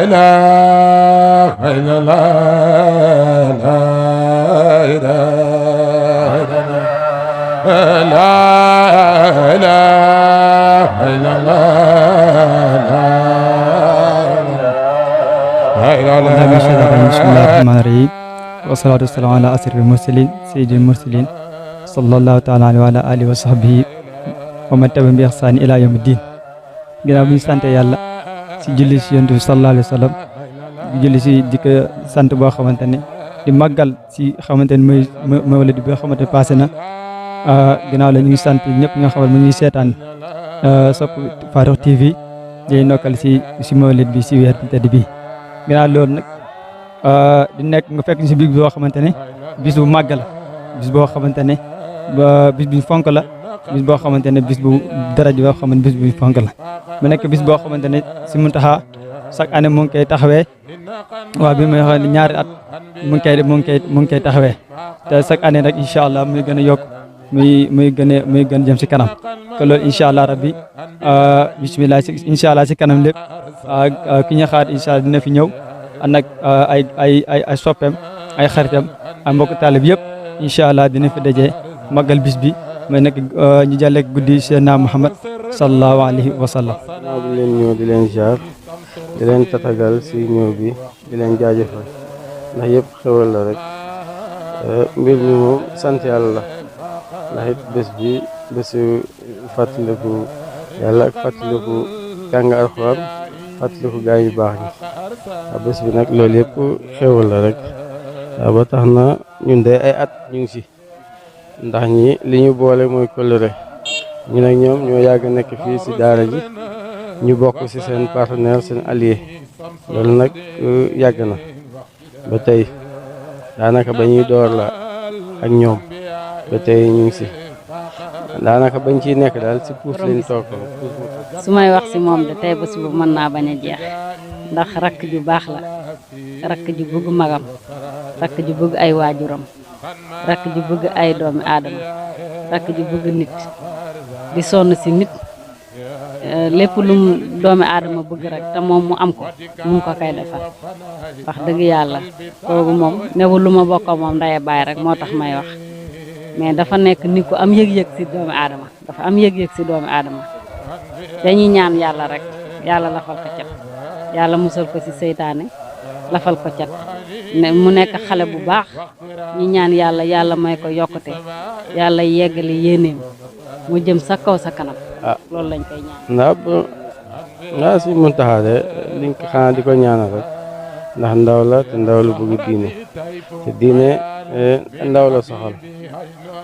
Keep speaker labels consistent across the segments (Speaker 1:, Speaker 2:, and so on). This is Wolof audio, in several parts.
Speaker 1: إله إلا الله لا إله إلا الله
Speaker 2: بسم الله الرحمن الرحيم والصلاة والسلام على أشرف المرسلين سيد المرسلين صلى الله تعالى عليه وعلى آله وصحبه ومن تبعهم بإحسان إلى يوم الدين. ginnaaw bi ñu sant yàlla si julli si yonent bi sallallahu alayhi wa sallam julli si di ko sant boo xamante ne di màggal si xamante ne mooy mawlid bi nga xamante ne passé na ginnaaw la ñu ngi sant ñëpp nga xamal mu ngi seetaan Sope Farokh TV di nokkal si mawlid bi si weer bi tedd bi. ginnaaw loolu nag di nekk nga fekk si bis boo xamante ne bis bu màgg la bis boo xamante ne bis bu fonk la bis boo xamante ne bis bu daraj boo xamante bis bu fonk la mu nekk bis boo xamante ne si mountakha chaque année mu ngi koy taxawee waaw bi may wax ñaari at mu ngi koy taxawee te chaque année nag incha allah muy gën a yokk muy gën jëm si kanam te loolu incha allah rabbi bismillah incha allah si kanam lépp ki ñu xaar incha allah dina fi ñëw ànd ak ay soppeem ay xaritam ay mbokk taalib yëpp incha allah dina fi dajee màggal bis bi mooy nag ñu jàlleek guddi Seydina Muhammad sallallahu alayhi wa sallam.
Speaker 3: waaw di leen ñëw di leen jaar di leen tatagal si ñëw bi di leen jaajëfal ndax yëpp xewal la rek mbir mi moom sant yàlla la ndax it bés bi bésu fàttaliku yàlla ak fàttaliku jàng alxuraan fàttaliku gaa yu baax ñi waaw bés bi nag loolu yëpp xewal la rek waaw ba tax na ñun de ay at ñu ngi si ndax ñi li ñu boole mooy kóllëre ñu nag ñoom ñoo yàgg nekk fii si daara ji ñu bokk si seen partenaire seen allié loolu nag yàgg na ba tey daanaka ba ñuy door la ak ñoom ba tey ñu ngi si daanaka bañ ciy nekk daal si puus lañ toog
Speaker 4: su may wax si moom de tey bés bu mën naa bañ a jeex ndax rakk ju baax la rakk ju bëgg magam rakk ju bëgg ay waajuram rakk ju bëgg ay doomi aadama rakk ju bëgg nit di sonn si nit lépp lu doomi aadama bëgg rek te moom mu am ko mu ngi ko koy defal wax dëgg yàlla kooku moom newul lu ma bokk moom ndaye bàyyi rek moo tax may wax mais dafa nekk nit ku am yëg-yëg si doomi aadama dafa am yëg-yëg si doomi aadama dañuy ñaan yàlla rek yàlla lafal ko cat yàlla musal ko si seytaane lafal ko cat mu nekk xale bu baax ñi ñaan yàlla may ko yokkute yàlla yeggali yéeneem mu jëm sa kaw sa kanam loolu lañ koy ñaan
Speaker 3: ndax si Mountakha de liñ ko xanaa di ko ñaanal rek ndax ndaw la te ndaw lu bëgg diine te diine ndaw la soxal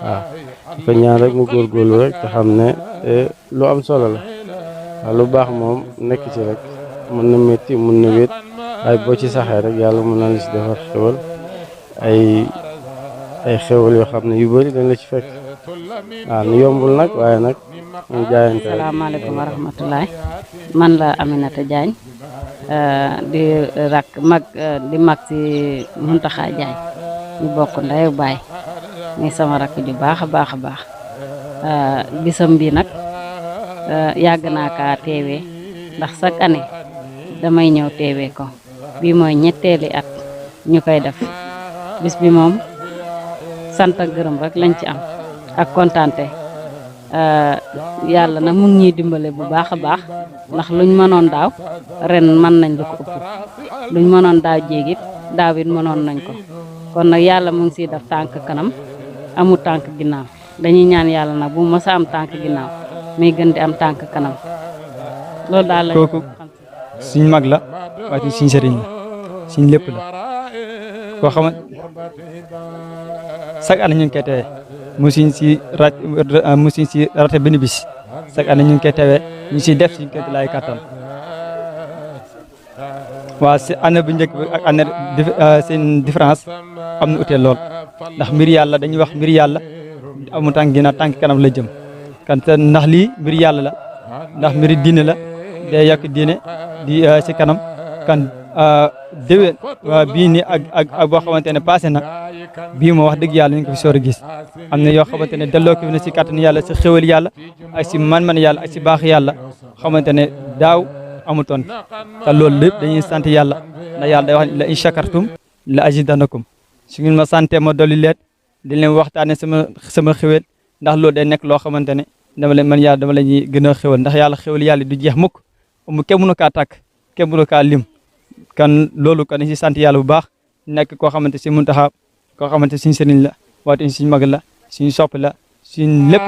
Speaker 3: waaw di ko ñaan rek mu góorgóorlu rek te xam ne lu am solo la waaw lu baax moom nekk ci rek mën na métti mën na wéet waaye boo ci saxee rek yàlla mën na la ci defar xewal ay xewal yoo xam ne yu bëri dañ la ci fekk waaw nu yombul nag waaye nag ñu jaayante.
Speaker 4: asalaamaaleykum wa rahmatulah man la Aminata Diagne di mag si Mountakha Diagne ñu bokk ndey ak baay muy sama rakk ju baax a baax a baax bisam bi nag yàgg naa kaa teewee ndax chaque année damay ñëw teewee ko bii mooy ñetteeli at ñu koy def bis bi moom sant ak gërëm rek lañ ci am ak kontaante yàlla nag mu ngi ñuy dimbale bu baax a baax ndax luñ mënoon daaw ren mën nañ lu ko ëpp luñ mënoon daaw jéegit daaw it mënoon nañ ko kon nag yàlla mu ngi siy def tànk kanam amul tànk ginnaaw dañuy ñaan yàlla nag bu mës a am tànk ginnaaw muy gën di am tànk kanam loolu daal lañ
Speaker 2: kooku suñ mag la waaye suñ sëriñ la suñ lépp la koo xamante chaque année ñu ngi koy teewee musuñ si rate benn bis chaque année ñu ngi koy teewee ñu siy def suñ kéem laay kattan waaw si année bu njëkk bi ak année seen différence am na utee lool ndax mbir yàlla dañuy wax mbir yàlla amul tànk ginnaaw tànk kanam la jëm kan ndax lii mbir yàlla la ndax mbiri diine la day yàq diine di si kanam kan déwén bii ni ak boo xamante ne passé na bii moo wax dëgg yàlla ñu ko fi soor a gis am na yoo xamante ne delloo ko fi ne si kàttan yàlla si xéwal yàlla ak si man-man yàlla ak si baax yàlla xamante ne daaw amutoon te loolu lépp dañuy sant yàlla ndax yàlla day wax la in shakartum la azidanakum su ngeen ma sante ma dolli leen di leen waxtaane sama xéwal ndax loolu day nekk loo xamante ne dama leen man yàlla dama la ñuy gën a xéwal ndax yàlla xéwal yàlla du jeex mukk mu kenn mënu kaa tàkk kenn mënu kaa lim kan loolu kan si sant yàlla bu baax nekk koo xamante si muntaxa koo xamante suñ sëriñ la waate suñ mag la suñ sopp la suñ lépp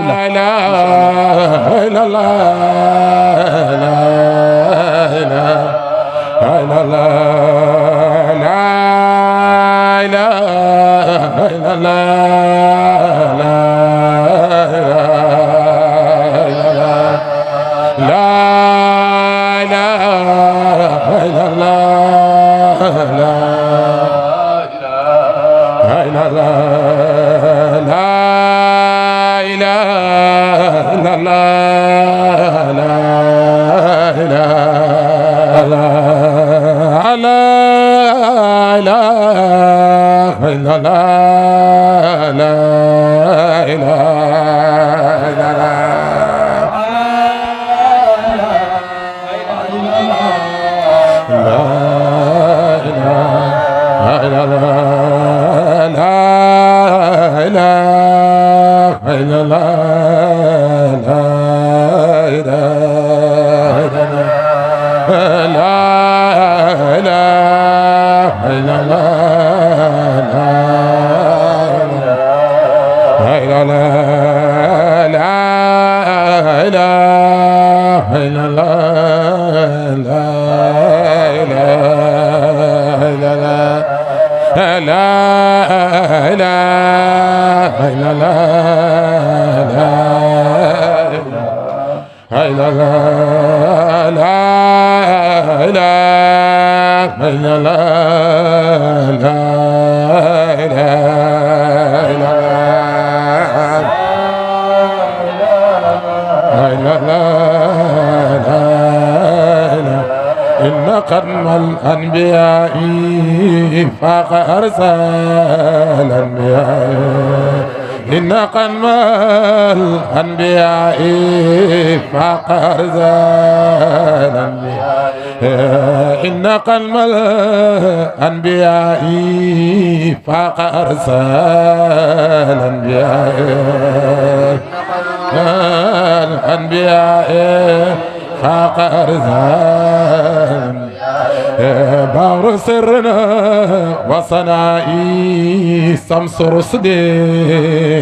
Speaker 1: الأنبياء فاق أرسال الأنبياء إن قدم الأنبياء فاق أرسال الأنبياء إن قدم الأنبياء فاق أرسال الأنبياء الأنبياء فاق أرسال بار سرنا وصنائي سمس رصد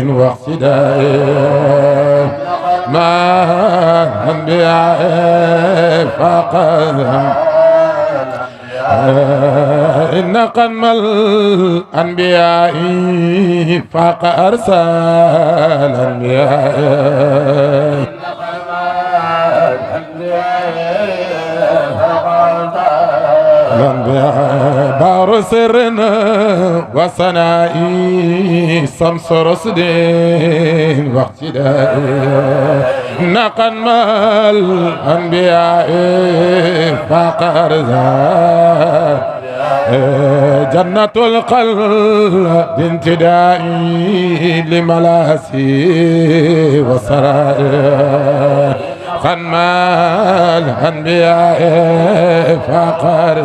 Speaker 1: واقتداء ما أنبياء فقد إن قدم الأنبياء فاق أرسال الأنبياء بار سرنا وصنائي سمس رصد واقتداء نقل ما الأنبياء فقر جنة القلب انتدائي لملاسي وسرائي خنما الأنبياء فقر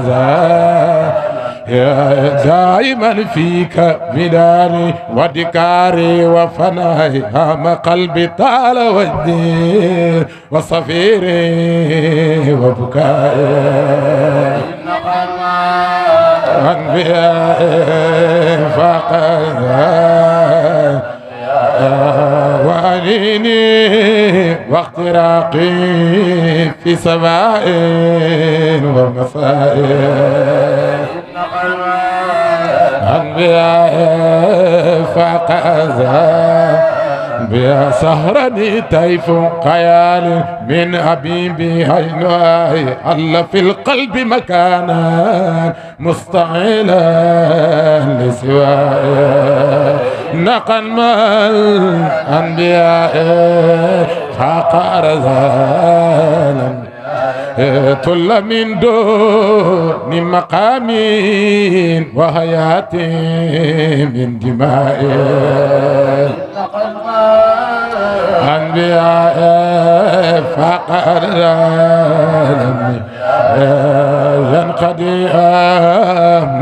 Speaker 1: دائما فيك بلاني وذكاري وفناي هام قلبي طال وجدي وصفيري وبكائي أنبياء فقد وأنيني واختراقي في سماء ومساء أنبياء فقد بها سهرني طيف خيال من حبيبي هينواي الله في القلب مكانا مستعيلا لسواي نقل ما الأنبياء فاق رزالا طل من دون مقام وحياة من دماء أنبياء فقر ينقضي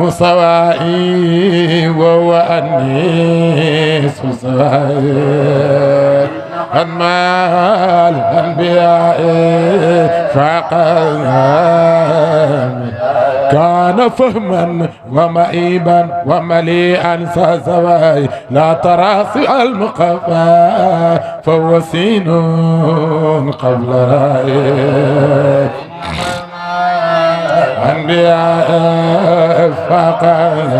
Speaker 1: مسوائي وهو أنيس سوائي أما الأنبياء فقد كان فهما ومئيبا ومليئا سواي لا تراصي المقفى فهو سين قبل رأي أنبياء فقد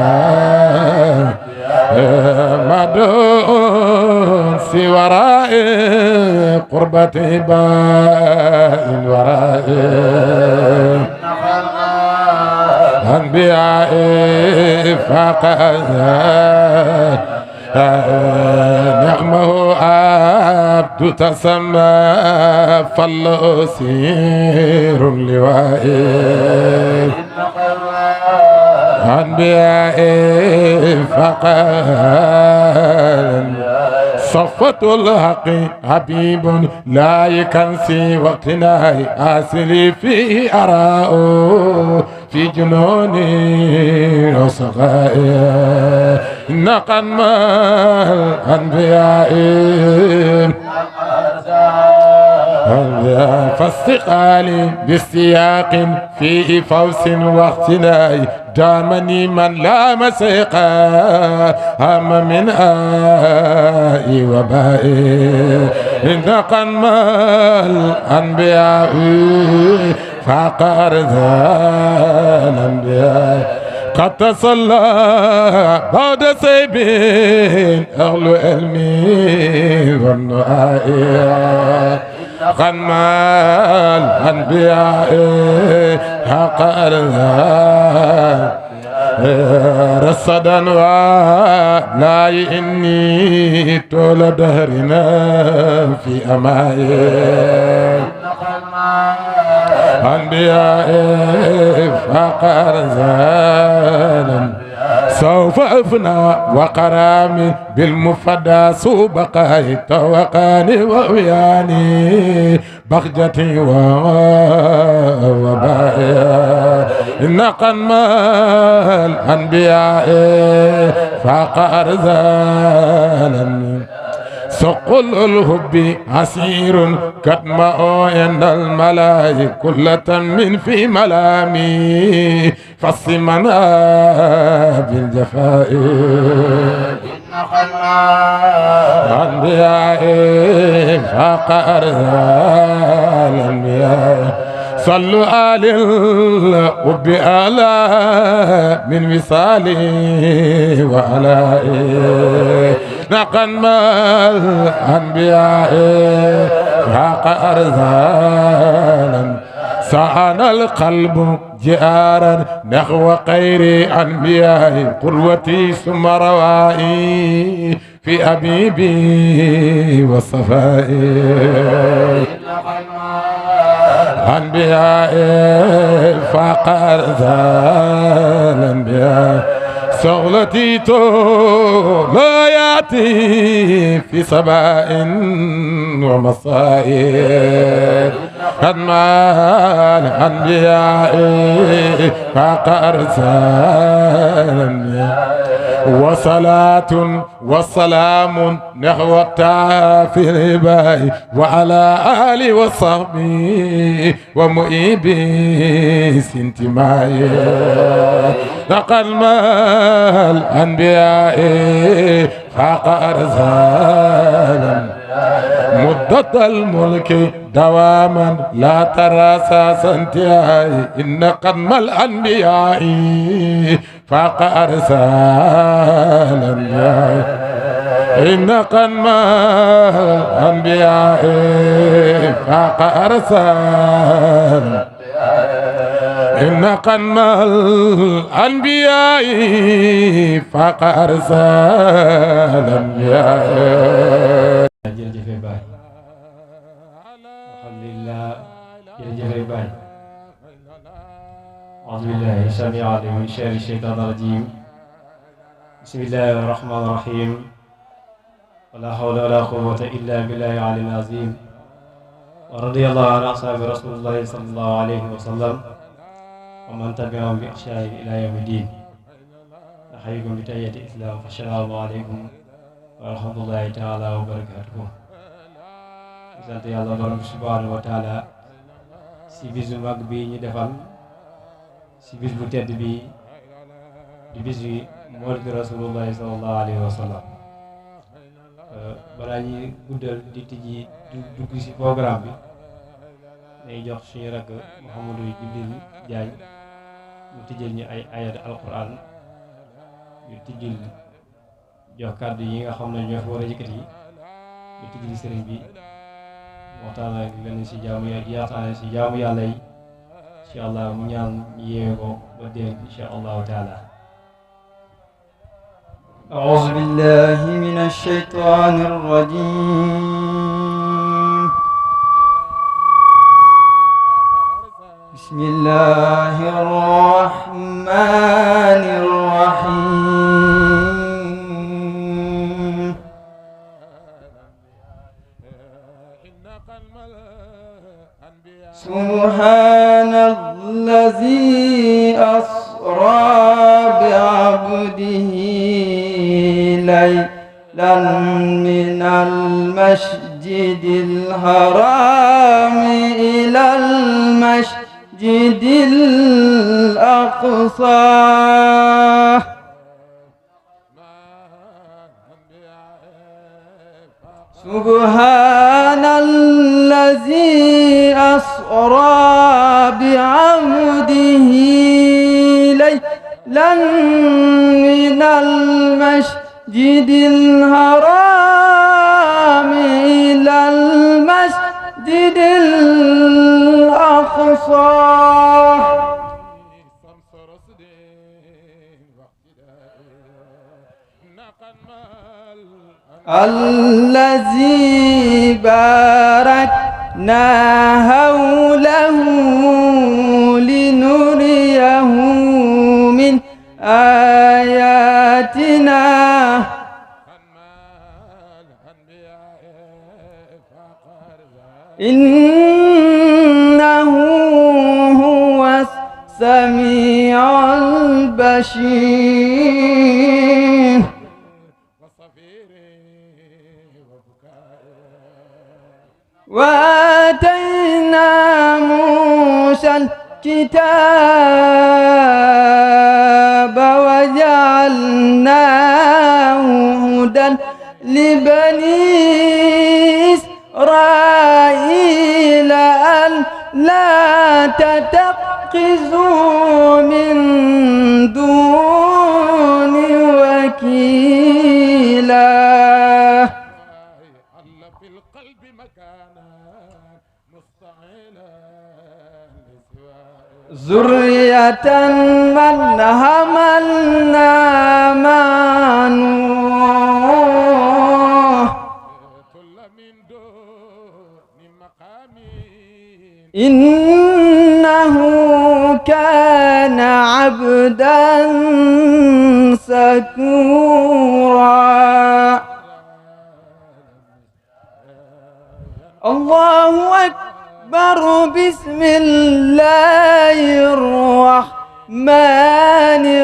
Speaker 1: مدون سوراء قربة باء الوراء أنبياء فقد نعمه عبد تسمى فالأسير اللوائي أنبياء فقد صفة الحق حبيب لا يكنسي وقتنا أسلي فيه أراء في جنوني وصغائي نقم الأنبياء فاستقالي بالسياق فيه فوز واختناء دامني من لا مسيقا هم من آي وبائي نقم الأنبياء فقر ذا الأنبياء قد تصلى بعد سيبين أهل علمي والنعاء غنى الأنبياء حق رصدا ولا إني طول دهرنا في أمائي أنبياء فقر زالا سوف أفنى وقرامي بالمفدى سوبقاي توقاني ووياني بخجتي وبائي نقم الأنبياء فقر زالا سقل الحب عسير كتماء عند الملاي كلة من في ملامي فصمنا بالجفاء أنبياء فقر الأنبياء صلوا على الحب على من وصالي وعلى نقم الأنبياء حق أرزالا سعنا القلب جارا نحو خير أنبياء قروتي ثم روائي في أبيبي وصفائي أنبياء فقر الأنبياء صولتي لا يأتي في صباء ومساء قد ما الأنبياء فقر الأنبياء وصلاة والسلام نحو التافه الهباء وعلى آله وصحبه ومؤيبي سنتمائي لقد ما الأنبياء فقر زالا مدة الملك دواما لا ترى سنتياي إن قدم الأنبياء فقر زالا إن قدم الأنبياء فقر زالا إن قدم الأنبياء فقر زالا
Speaker 5: jërëjëf baay alhamdulillah jërëjëf baay a'uuzu billahi samii'il aliim min sharri shaytaani rajiim bismillaahi rahmaani rahiim wala hawla wala quwwata illa billahi al-aliyyil aziim wa radiyallahu an ashaabi rasulillahi sallallahu alayhi wa sallam wa man tabi'ahum bi ihsaanin ilaa yawmi diin axaykum bi tahiyyati islaam fa salaamu aleykum wa rahmatullahi taala wa barakaatuhu. sant yàlla borom bi subhaanahu wa taala si bis bu mag bi ñu defal si bis bu tedd bi di bis bi mawlidu rasulullahi sallallahu alayhi wa sallam. balaa ñuy guddal di tijji dugg si programme bi day jox suñu rakk Mouhamadou Jibril Diagne mu tijjel ñu ay ayat alquran ñu tijjil jox kàddu yi nga xam ne ñoo fi war a yëkkati ñu tijjil sëriñ bi waxtaan ak lenn si jaamu yàlla yi incha allah mu ñaan ñu yeewee ko ba déwén incha allahu taala.
Speaker 6: أعوذ بالله من الشيطان الرجيم. بسم الله الرحمن الرحيم. سبحان الذي أسرى بعبده ليلا من المسجد الحرام إلى المسجد الأقصى سبحان الذي أسرى بعبده ليلا من المسجد الحرام إلى المسجد الأقصى الذي باركنا حوله لنريه من آياتنا إنه هو السميع البصير. وآتينا موسى الكتاب وجعلناه هدى لبني إسرائيل ألا تتخذوا من دوني وكيلا ذرية من حملنا مع نوح إنه كان عبدا شكورا. الله أكبر. بسم الله الرحمن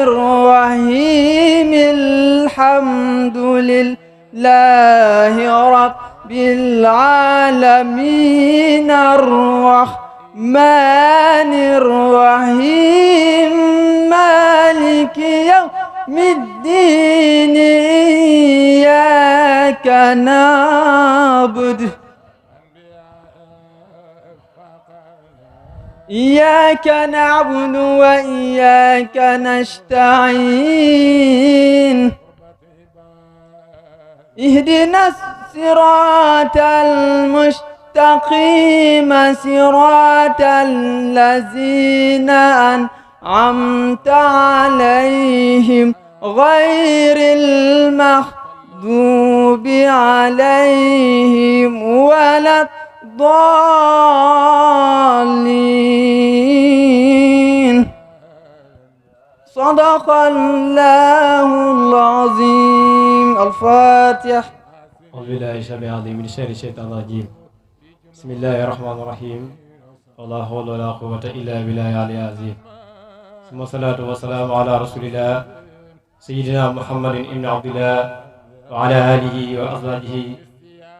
Speaker 6: الرحيم. الحمد لله رب العالمين الرحمن الرحيم مالك يوم الدين إياك نعبد وإياك نستعين. اهدنا الصراط المستقيم صراط الذين أنعمت عليهم غير المغضوب عليهم ولا الضالين. صدق الله العظيم. الفاتح.
Speaker 5: أعوذ بالله السميع العليم من الشيطان الرجيم. بسم الله الرحمن الرحيم. ولا حول ولا قوة إلا بالله العلي العظيم. summa salaatu wa salaamu ala rasulillah sayyidina muhammadin ibni abdillah wa ala alihi wa azwajihi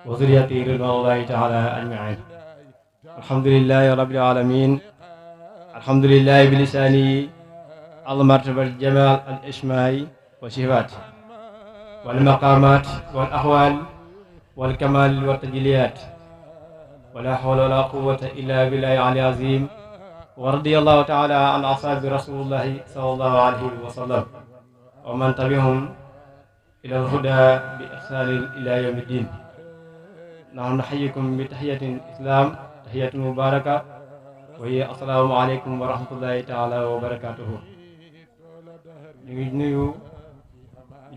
Speaker 5: wa zurriyatihi ridwanullahi taala ajmain. alhamdulillahi rabbil alamin. alhamdulillahi bilisani al martaba al jamal al ishmai wa sifat wal maqamat wal ahwal wal kamal wa tajliyat wala hawla wala quwwata illa billahi ali azim. wa radiyallahu taala an ashabi rasulillahi sallallahu alayhi wa sallam wa man tabi'ahum ila al-huda bi ihsanin ila yawmi din. nahnu nuhayyikum bi tahiyatin islam tahiyatun mubaraka wa hiya assalamu alaykum wa rahmatullahi taala wa barakatuhu. ñu ngi nuyu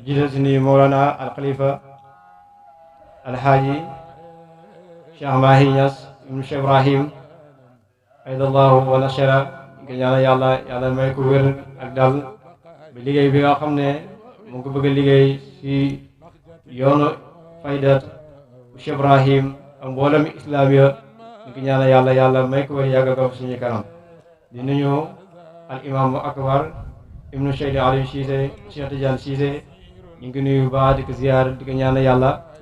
Speaker 5: jiital si nuyu Mawlana al Khalifa alhaaji Cheikh Mahi Niass ibn Cheikh Ibrahim aydallahu wa nashara. nga ñaanal yàlla may ko wér ak dal bi liggéey bi nga xam ne mu ngi ko bëgg a liggéey ci yoonu faydat Cheikh Ibrahim ak mboolem islam ya ñu ngi ñaanal yàlla may ko wér yàggal ko suñu kanam. di nuyu al imam akbar ibnu Cheikh Aliou Cissé Cheikh Tidiane Cissé ñu ngi nuyu baax di ko ziyaar di ko ñaanal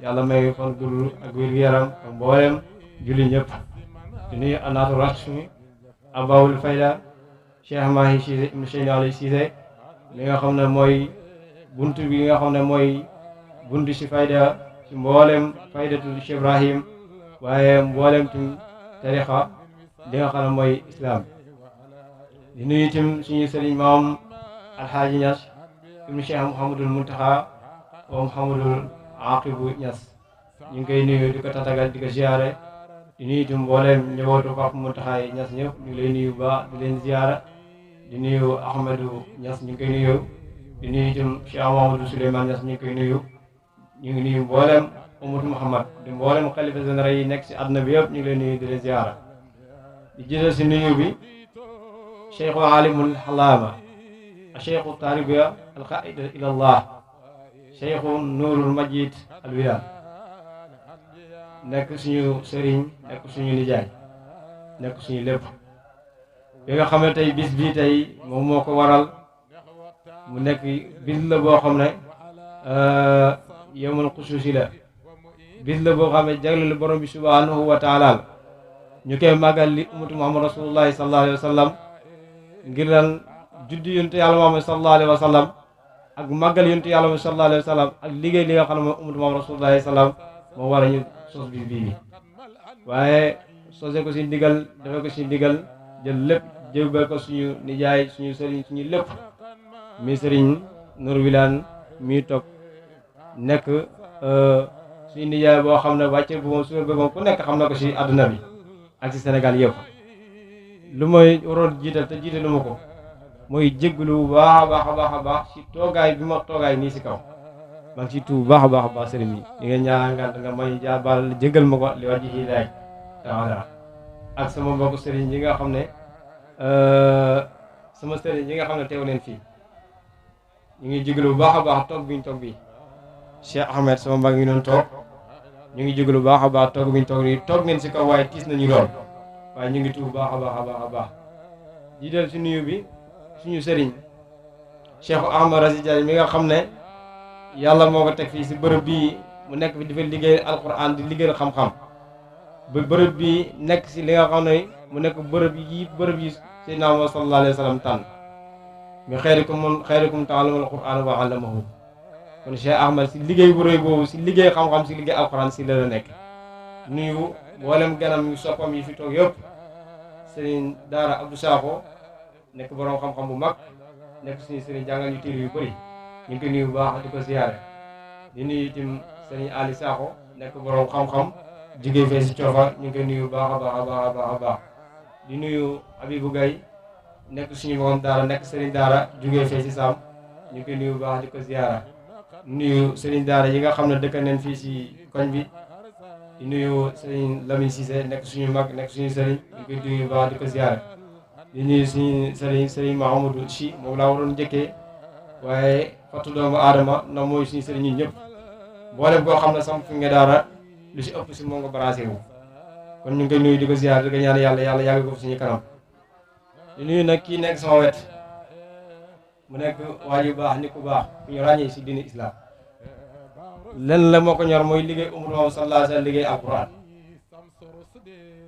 Speaker 5: yàlla may fan gudd ak wér-gu-yaram ak mboolem julli ñëpp. di nuyu anaatu rasmi abawul fayda Cheikh Mahi Cissé ibnu Cheikh Aliou Cissé li nga xam ne mooy buntu bi nga xam ne mooy buntu si fayda si mboolem faydatu Cheikh Ibrahim waaye mboolem tim tarixa li nga xam ne mooy islam. di nuyu tim suñu sëriñ maam alxaaji Niass ibnu Cheikh Mouhamadul Mountakha wa Mouhamadul Aqibu Niass ñu ngi koy nuyu di ko tatagal di ko ziyaare. di nuyu tim mboolem njabootu Papa Mountakha yi Niass ñëpp ñu ngi lay nuyu ba di leen ziyaara. di nuyu Ahmadou Niass ñu ngi koy nuyu. di nuyu itam Cheikh Mamadou Souleymane Niass ñu ngi koy nuyu. ñu ngi nuyu mboolem ummatu Muhammad di mboolem xalifa général yi nekk si àdduna bi yëpp ñu ngi leen nuyu di leen ziyaara. di jëlee si nuyu bi cheikhu alimul xalaama cheikhu taribiya alqaida ila allah cheikhu nuurul majid alwila nekk suñu sëriñ nekk suñu nijaay nekk suñu lépp. bi nga xam ne tey bis bii tey moom moo ko waral mu nekk bis la boo xam ne yawmul xusuusi la bis la boo xam ne jagleel borom bi subhanahu wa taala ñu koy màggal li ummatu muhammad rasulullahi sallallahu alayhi wa sallam ngir lan juddu yonent yàlla muhammad sallallahu alayhi wa sallam ak màggal yonent yàlla muhammad sallallahu alayhi wa sallam ak liggéey li nga xam ne mooy ummatu muhammad rasulullahi sallam moo war a ñu sos bis bii waaye sosee ko si ndigal defee ko si ndigal jël lépp jébbal ko suñu nijaay suñu sëriñ suñu lépp mi sëriñ Nour Wilane mi toog nekk suñu nijaay boo xam ne wàcce bu moom suñu bëggoon ku nekk xam na ko si àdduna bi ak si Sénégal yëpp. lu may waroon jiital te jiitalu ma ko mooy jégglu bu baax a baax si toogaay bi ma toogaay nii si kaw maa ngi si tuub bu baax a baax sëriñ bi di nga ñaan nga may jaar baal jéggal ma ko li wàjji yi laay taala ak sama mbokk sëriñ yi nga xam ne sama sëriñ yi nga xam ne teew leen fii ñu ngi jégalu bu baax a baax toog bi ñu toog bii Cheikh Ahmed sama mbag ngi doon toog ñu ngi jégalu bu baax a baax toog bi ñu toog nii toog ngeen si kaw waaye tiis nañu lool waaye ñu ngi tuub bu baax a baax di del si nuyu bi suñu sëriñ Cheikh Ahmed Razi Diagne mi nga xam ne yàlla moo ko teg fii si bërëb bii mu nekk fi di fa liggéey alquran di liggéeyal xam-xam ba bërëb bi nekk si li nga xam ne mu nekk bërëb yi Seydina Muhammad sallallahu alayhi wa sallam tànn mi xayrukum ta'allama al-Qur'an wa 'allamahu. kon Cheikh Ahmed si liggéey bu rëy boobu si liggéey xam-xam si liggéey alquran si la nekk. nuyu mboolem ganam yu soppam yi fi toog yëpp Serigne Daara Abdou Sakho nekk borom xam-xam bu mag nekk suñu Serigne jàngal ñu téere yu bëri ñu ngi koy nuyu bu baax di ko ziyaare. di nuyu itam Serigne Ali Sakho nekk borom xam-xam jigéen fee si coofa ñu ngi koy nuyu bu baax a baax. di nuyu Abibou Gaye nekk suñu moom daara nekk Serigne Daara jugee fee si Sam ñu ngi koy nuyu bu baax di ko ziyaara. nuyu Serigne Daara yi nga xam ne dëkk nañ fii si koñ bi. di nuyu Serigne Lamine Cissé nekk suñu mag nekk suñu Serigne ñu koy nuyu bu baax di ko ziyaare. di nuyu suñu Serigne Mahamadou Chi moom laa waroon njëkkee waaye fàttu doomu aadama na mooy suñu Serigne ñun ñëpp mboolem koo xam ne sam fi nga daara lu si ëpp si moo nga branché wu. kon ñu ngi koy nuyu di ko ziyaare di ko ñaan yàlla yàgg ko suñu kanam. di nuyu nag kii nekk sama wet mu nekk waa yu baax nit ku baax ku ñu ràññee si diini islam lenn la moo ko ñor mooy liggéey umar Muhammad sallallahu alayhi wa sallam liggéey alquran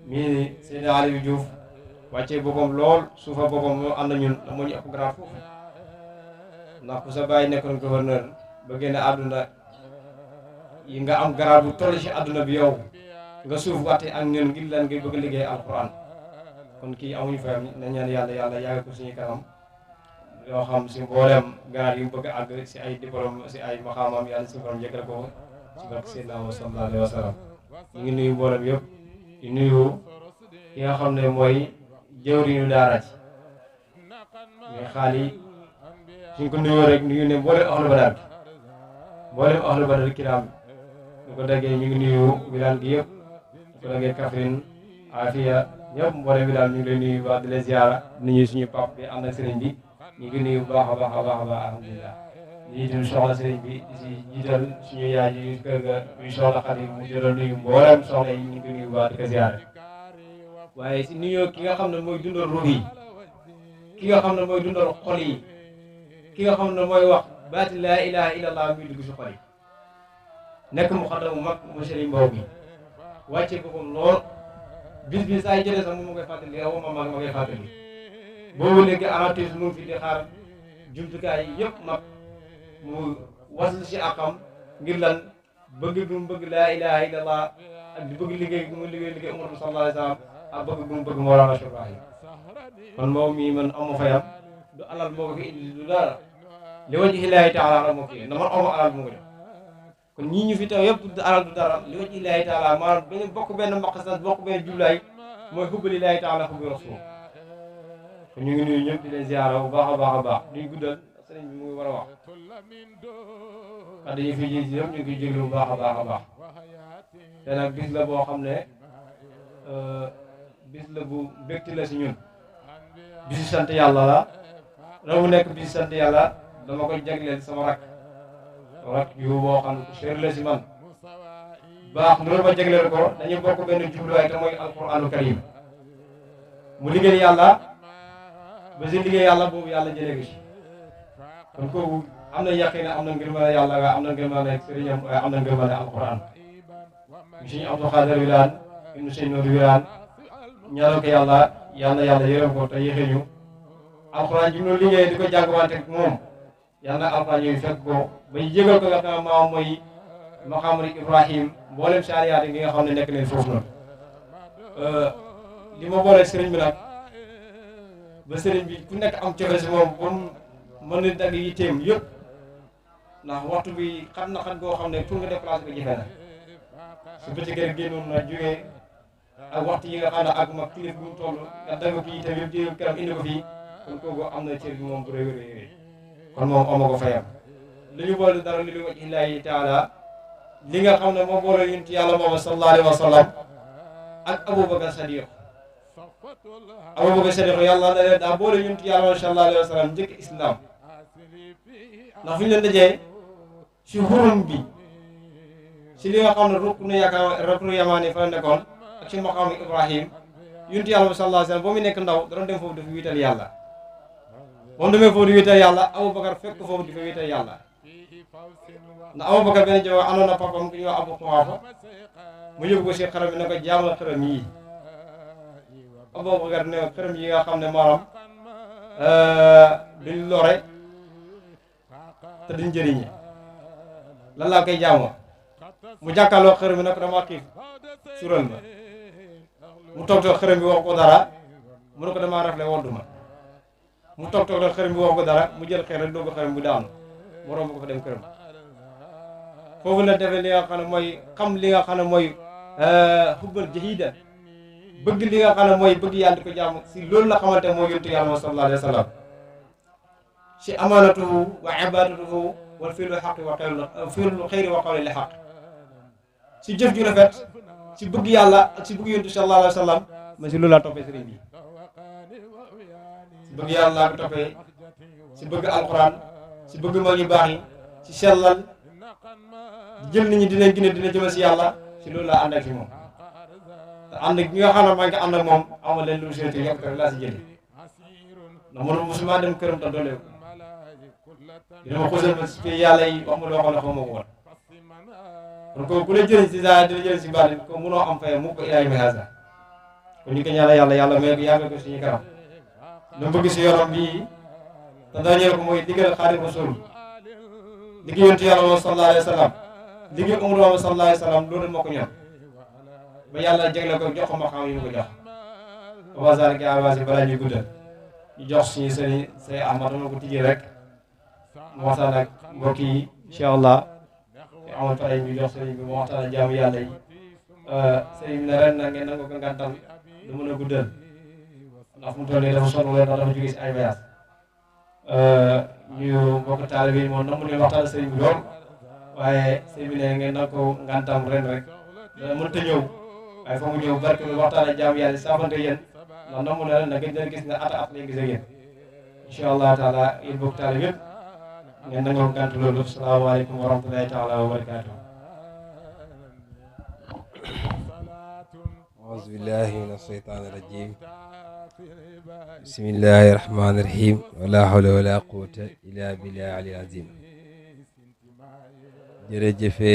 Speaker 5: mii ni Seydina Aliou Diouf wàccee boppam lool suufa boppam moo ànd ñun la moo ñu ëpp grand foofu ndax ku sa bàyyi nekkoon gouverneur ba génne àdduna yi nga am garaat bu toll ci àdduna bi yow nga suuf wàtte ak ñun ngir lan ngir bëgg liggéey alquran kon kii amuñu fayam na ñaan yàlla yàggal ko suñu kanam yoo xam si mboolem garaat yu mu bëgg àgg si ay diplôme si ay maxaamam yàlla si borom jëkkal ko si barke Seydina sallallahu alayhi wa sallam ñu ngi nuyu mboolem yëpp di nuyu ki nga xam ne mooy jëwriñu daara ji mais xaal yi suñ ko nuyoo rek nuyu ne mboolem ahlu badar mboolem ahlu badar kiram ñu ko daggee ñu ngi nuyu wilaan gi yëpp ñu ko daggee Kaffrine Afia ñëpp mboolem wilaan ñu ngi lay nuyu baax di leen ziara nuyu suñu pap bi ànd ak sëriñ bi ñu ngi nuyu bu baax a baax a baax a baax alhamdulilah di jiital soxla sëriñ bi di si jiital suñu yaay yi kër ga muy soxla Xadim mu jëlal nuyu mboolem soxla yi ñu ngi nuyu baax di ko ziara waaye si nuyoo ki nga xam ne mooy dundal ruux yi ki nga xam ne mooy dundal xol yi ki nga xam ne mooy wax baati laa ilaha illallah muy dugg si xol yi nekk mu xaddamu mag monsieur yi mbaw bi wàcce boppam lool bis bi saa yi jëlee sax moom ma koy fàttali yow ma koy fàttali boobu léegi amatis mu ngi fi di xaar jumtukaay yi yëpp mag mu waslu si akam ngir lan bëgg gu mu bëgg laa ilaha illallah ak di bëgg liggéey gu mu liggéey Umar sallallahu alayhi wa sallam ak bëgg gu mu bëgg Mawlana Cheikh Ibrahim kon moom mii man amu fayam du alal moo ko fi indi du dara li wajhi Illaahi taala moo ko indi na man amu alal moo ko def kon ñii ñu fi taw yëpp du alal du dara li wajhi Illaahi taala maanaam dañu bokk benn maqsad bokk benn jublaay mooy hubbu lillaahi taala hubbu rasul kon ñu ngi nuyu ñëpp di leen ziara bu baax a baax a baax duñ guddal sëriñ bi mu ngi war a wax kàddu yi fi ji yëpp ñu ngi jéglu bu baax a baax a baax te nag bis la boo xam ne bis la bu bégti la si ñun bisi sant yàlla la rawu nekk bisi sant yàlla dama koy jagleel sama rak yu boo xam ne ku seer la si man baax loolu ma jagleel ko dañuy bokk benn jubluwaay te mooy alquranu karim mu liggéey yàlla ba si liggéey yàlla boobu yàlla jëlee ko si kon kooku am na yaqin am na ngërmande yàlla nga am na ngërmande sëriñam waaye am na ngërmande alquran mu suñu Abdou Khader Wilane ibnu sëñ Noodu Wilane ñaanal ko yàlla yërëm ko te yéexee ñu alquran ji mu liggéey di ko jàngwante moom yàlla na alquran yooyu fekk ko ba yëgal ko nga xam ne maam mooy maqaamul Ibrahim mboolem saariyaat yi nga xam ne nekk leen foofu noonu li ma boole sëriñ bi nag ba sëriñ bi ku nekk am cofe si moom ba mën na dagg yitteem yëpp ndax waxtu bi xam na xam goo xam ne pour nga déplacer ko jafe na su bëccëg rek génnoon na jógee ak waxtu yi nga xam ne ak ma kilif bu mu toll nga dagg ko yitteem yëpp jël këram indi ko fii kon kooku am na cër bi moom bu rëy rëy kon moom ama ko fayam li ñu boole dara li lu wajhi Illaahi taala li nga xam ne moo boole yonent yàlla Muhammad sallallahu alayhi wa sallam ak Aboubacar Sadiq yàlla na leen daa boole yonent yàlla sallallahu alayhi wa sallam njëkk islam ndax fu ñu leen dajee si xurum bi si li nga xam ne ruknu yamaani fa la nekkoon ak si maqaamu Ibrahim yonent yàlla sallallahu alayhi wa sallam ba mu nekk ndaw da doon dem foofu dafa wiital yàlla moom demee foofu di wiital yàlla Aboubacar fekk foofu di fa wiital yàlla ndax Aboubacar benn jamono amoon na papam ku ñuy wax Abu Quhaafa mu yóbbu ko si xaram bi ne ko jaamal xaram yii Aboubacar ne xaram yi nga xam ne maanaam duñ lore te duñ jëriñe lan laa koy jaamoo mu jàkkaarloo xaram bi ne ko dama xiif sural ma mu toog xaram bi wax ko dara mu ne ko damaa rafle woddu ma mu toog xaram bi wax ko dara mu jël xeer rek doo ko xaram bi daanu mu romb ko fa dem këram foofu la defee li nga xam ne mooy xam li nga xam ne mooy xubbal jahida bëgg li nga xam ne mooy bëgg yàlla di ko jaamu si loolu la xamante moo yontu yàlla sallallahu alayhi wa sallam si amanatuhu wa ibadatuhu wal fi'lu xaqi wa fi'lu xayri wa qawli li xaq si jëf ju rafet si bëgg yàlla ak si bëgg yontu sallallahu alayhi wa sallam ma si loolu laa toppee sëriñ bi si bëgg yàlla laa ko toppee si bëgg alquran si bëgg mag yu baax yi si sellal jël nit ñi dina jëme si yàlla si loolu laa ànd ak si moom te ànd gi nga xam ne maa ngi ànd ak moom amal leen lu seeti yokk rek laa si jëlee ndax man musuma dem këram te dooleeku dina ma xusal ma fi yàlla yi wax ma loo xam ne xaw ma ko woon kon ko ku la jëriñ si saa dina jëriñ si baatin ko mënoo am fay mu ko ilaay mi hasa kon ñu ko ñaanal yàlla may ko yàggal ko suñu kanam lu bëgg si yorom bii te dañeel ko mooy liggéeyal Xaadimu Rasuul liggéey yonent yàlla moom sallallahu alayhi wa sallam liggéey Umar moom sallallahu alayhi wa sallam loolu moo ko ñor ba yàlla jégle ko jox ko ma xam yi mu ko jox wasaar gi avasi balaa ñuy guddal ñu jox suñu sëriñ say Ahmad dama ko tijji rek mu waxtaan ak mbokk yi incha allah te amoon pare ñu jox sëriñ bi mu waxtaan ak jaamu yàlla yi sëriñ bi ne ren na ngeen nangu ko ngantal du mën a guddal ndax fu mu toll nii dafa sonn leen ndax dafa jóge si ay voyage ñu mbokk taalibe yi moom namu ne waxtaan sëriñ bi lool waaye sëriñ bi ne ngeen nangu ko ngantam ren rek dana mënta ñëw waaye fa mu ñëw barke bi waxtaan ak jaamu yàlla saafante yéen ndax namu ne leen na gën gis ne at lay gis ak yéen incha allah taala yéen bokk taalibe yëpp ngeen nangoo gànt loolu salaamaaleykum wa rahmatulahi taala wa barakaatu.
Speaker 7: auzu billahi min asheytaani rajim bismillahi rahmaani rahim wala hawla wala quwwata illa billahi alil azim jërëjëfe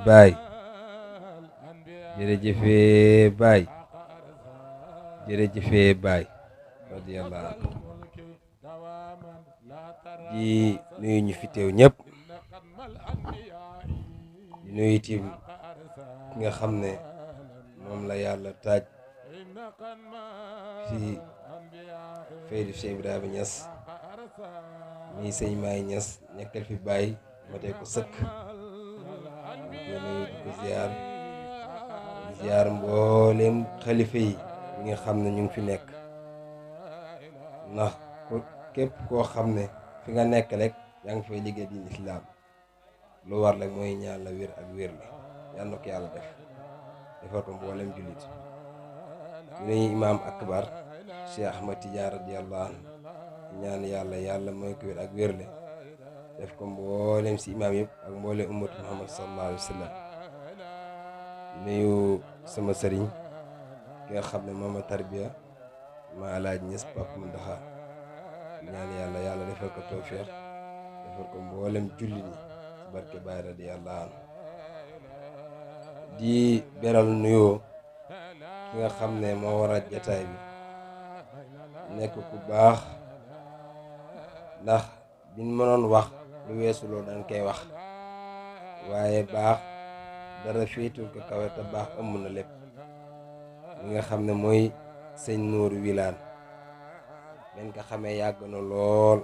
Speaker 7: baay jërëjëfe baay jërëjëfe baay radiyallahu anhu di nuyu ñu fi teew ñëpp di nuyu tim ki nga xam ne moom la yàlla taaj fi Faydu Cheikh Ibrahima Niass mi sëñ Maay Niass nekkal fi bàyyi ma tey ko sëkk di ko nuyu di ko ziar mboolem xalifa yi nga xam ne ñu ngi fi nekk ndax képp koo xam ne fi nga nekk rek yaa ngi fay liggéey diin islaam lu war rek mooy ñaan la wér ak wér la yàlla na ko yàlla defal ko mboolem jullit ñu ne imaam akbar Cheikh Ahmad Tidiane radiyallahu anhu ñaan yàlla mooy ko wér ak wér la def ko mboolem si imaam yëpp ak mboolem ummatu Muhammad sallallahu alayhi wa sallam nuyu sama sëriñ ki nga xam ne mooma tarbiya ma alaaj ñes pap mountakha ñaan yàlla defal ko tawfiq defal ko mboolem julli ni ci barke Baay radiyallahu anhu di beral nuyoo ki nga xam ne moo waral jataay bi nekk ku baax ndax biñ mënoon wax lu weesu loolu dañ koy wax waaye baax dara féetul ko kawe te baax ëmb na lépp li nga xam ne mooy sëñ Nuuru Wilaan leen ko xamee yàgg na lool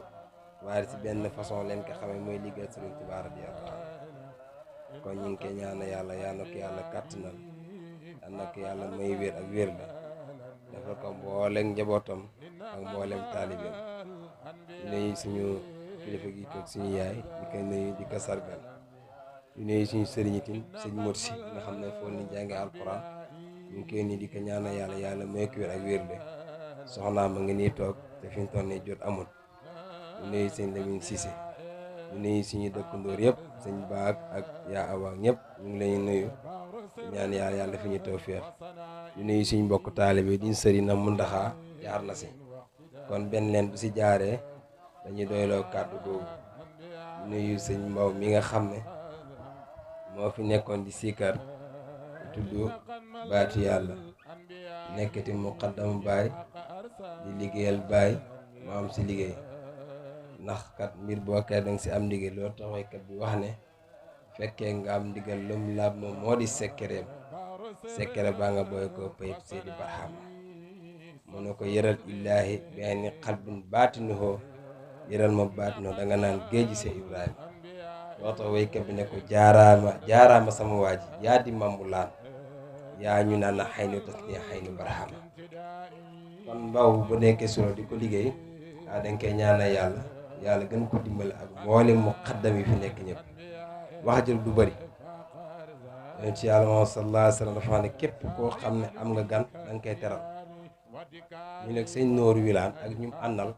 Speaker 7: waaye ci benn façon leen ko xamee mooy liggéey Sëriñ Tuubaa radiyallaahu anhu kon ñu ngi koy ñaan yàlla na ko yàlla kàttanal yal na ko yàlla may wér ak wér la defal ko mboolem njabootam ak mboolem taalibeem di nuyu suñu kilifa gi toog suñu yaay di ko nuyu di ko sargal di nuyu suñu sëriñ itam sëñ Mot Si nga xam ne foo ni jàngee alquran ñu ngi koy nii di ko ñaan yàlla may ko wér ak wér la soxnaam ma ngi nii toog te fi mu toll nii jot amul ñu nuyu sëñ Lamine Cissé ñu nuyu suñu dëkkandoor yëpp sëñ Baag ak yaa awaak ñëpp ñu ngi leen nuyu ñaan yàlla fi ñu tawfeex ñu nuyu suñu mbokk taalibe di sëriñ na Mountakha jaar na si kon benn leen bu si jaaree dañuy doyloo kàddu googu ñu nuyu sëñ Mbaw mi nga xam ne moo fi nekkoon di siikar tudd baatu yàlla nekkati muqaddamu baay di liggéeyal baay mu am si liggéey ndax kat mbir boo kay danga si am ndigal loolu tax waykat bi wax ne fekkee nga am ndigal lum laab moom moo di sekkereem sekkere baa nga booy ko payib seedi barxama mu ne ko yëral illaahi benn xalbin baatinuhoo yëral ma baatinoo danga naan géeji see Ibrahima loo tax waykat bi ne ko jaaraama sama waa ji yaa di mambu laan yaa ñu naan na xay nu tas ni xay nu barxama kon Mbaw bu nekkee solo di ko liggéey danga koy ñaanal yàlla gën ko dimbale ak mboolem muqaddam yi fi nekk ñëpp wax jël du bëri yonent ci yàlla moom sallallahu alayhi wa sallam dafa ne képp koo xam ne am nga gan danga koy teral ñu nekk sëñ Nooru Wilaan ak ñu àndal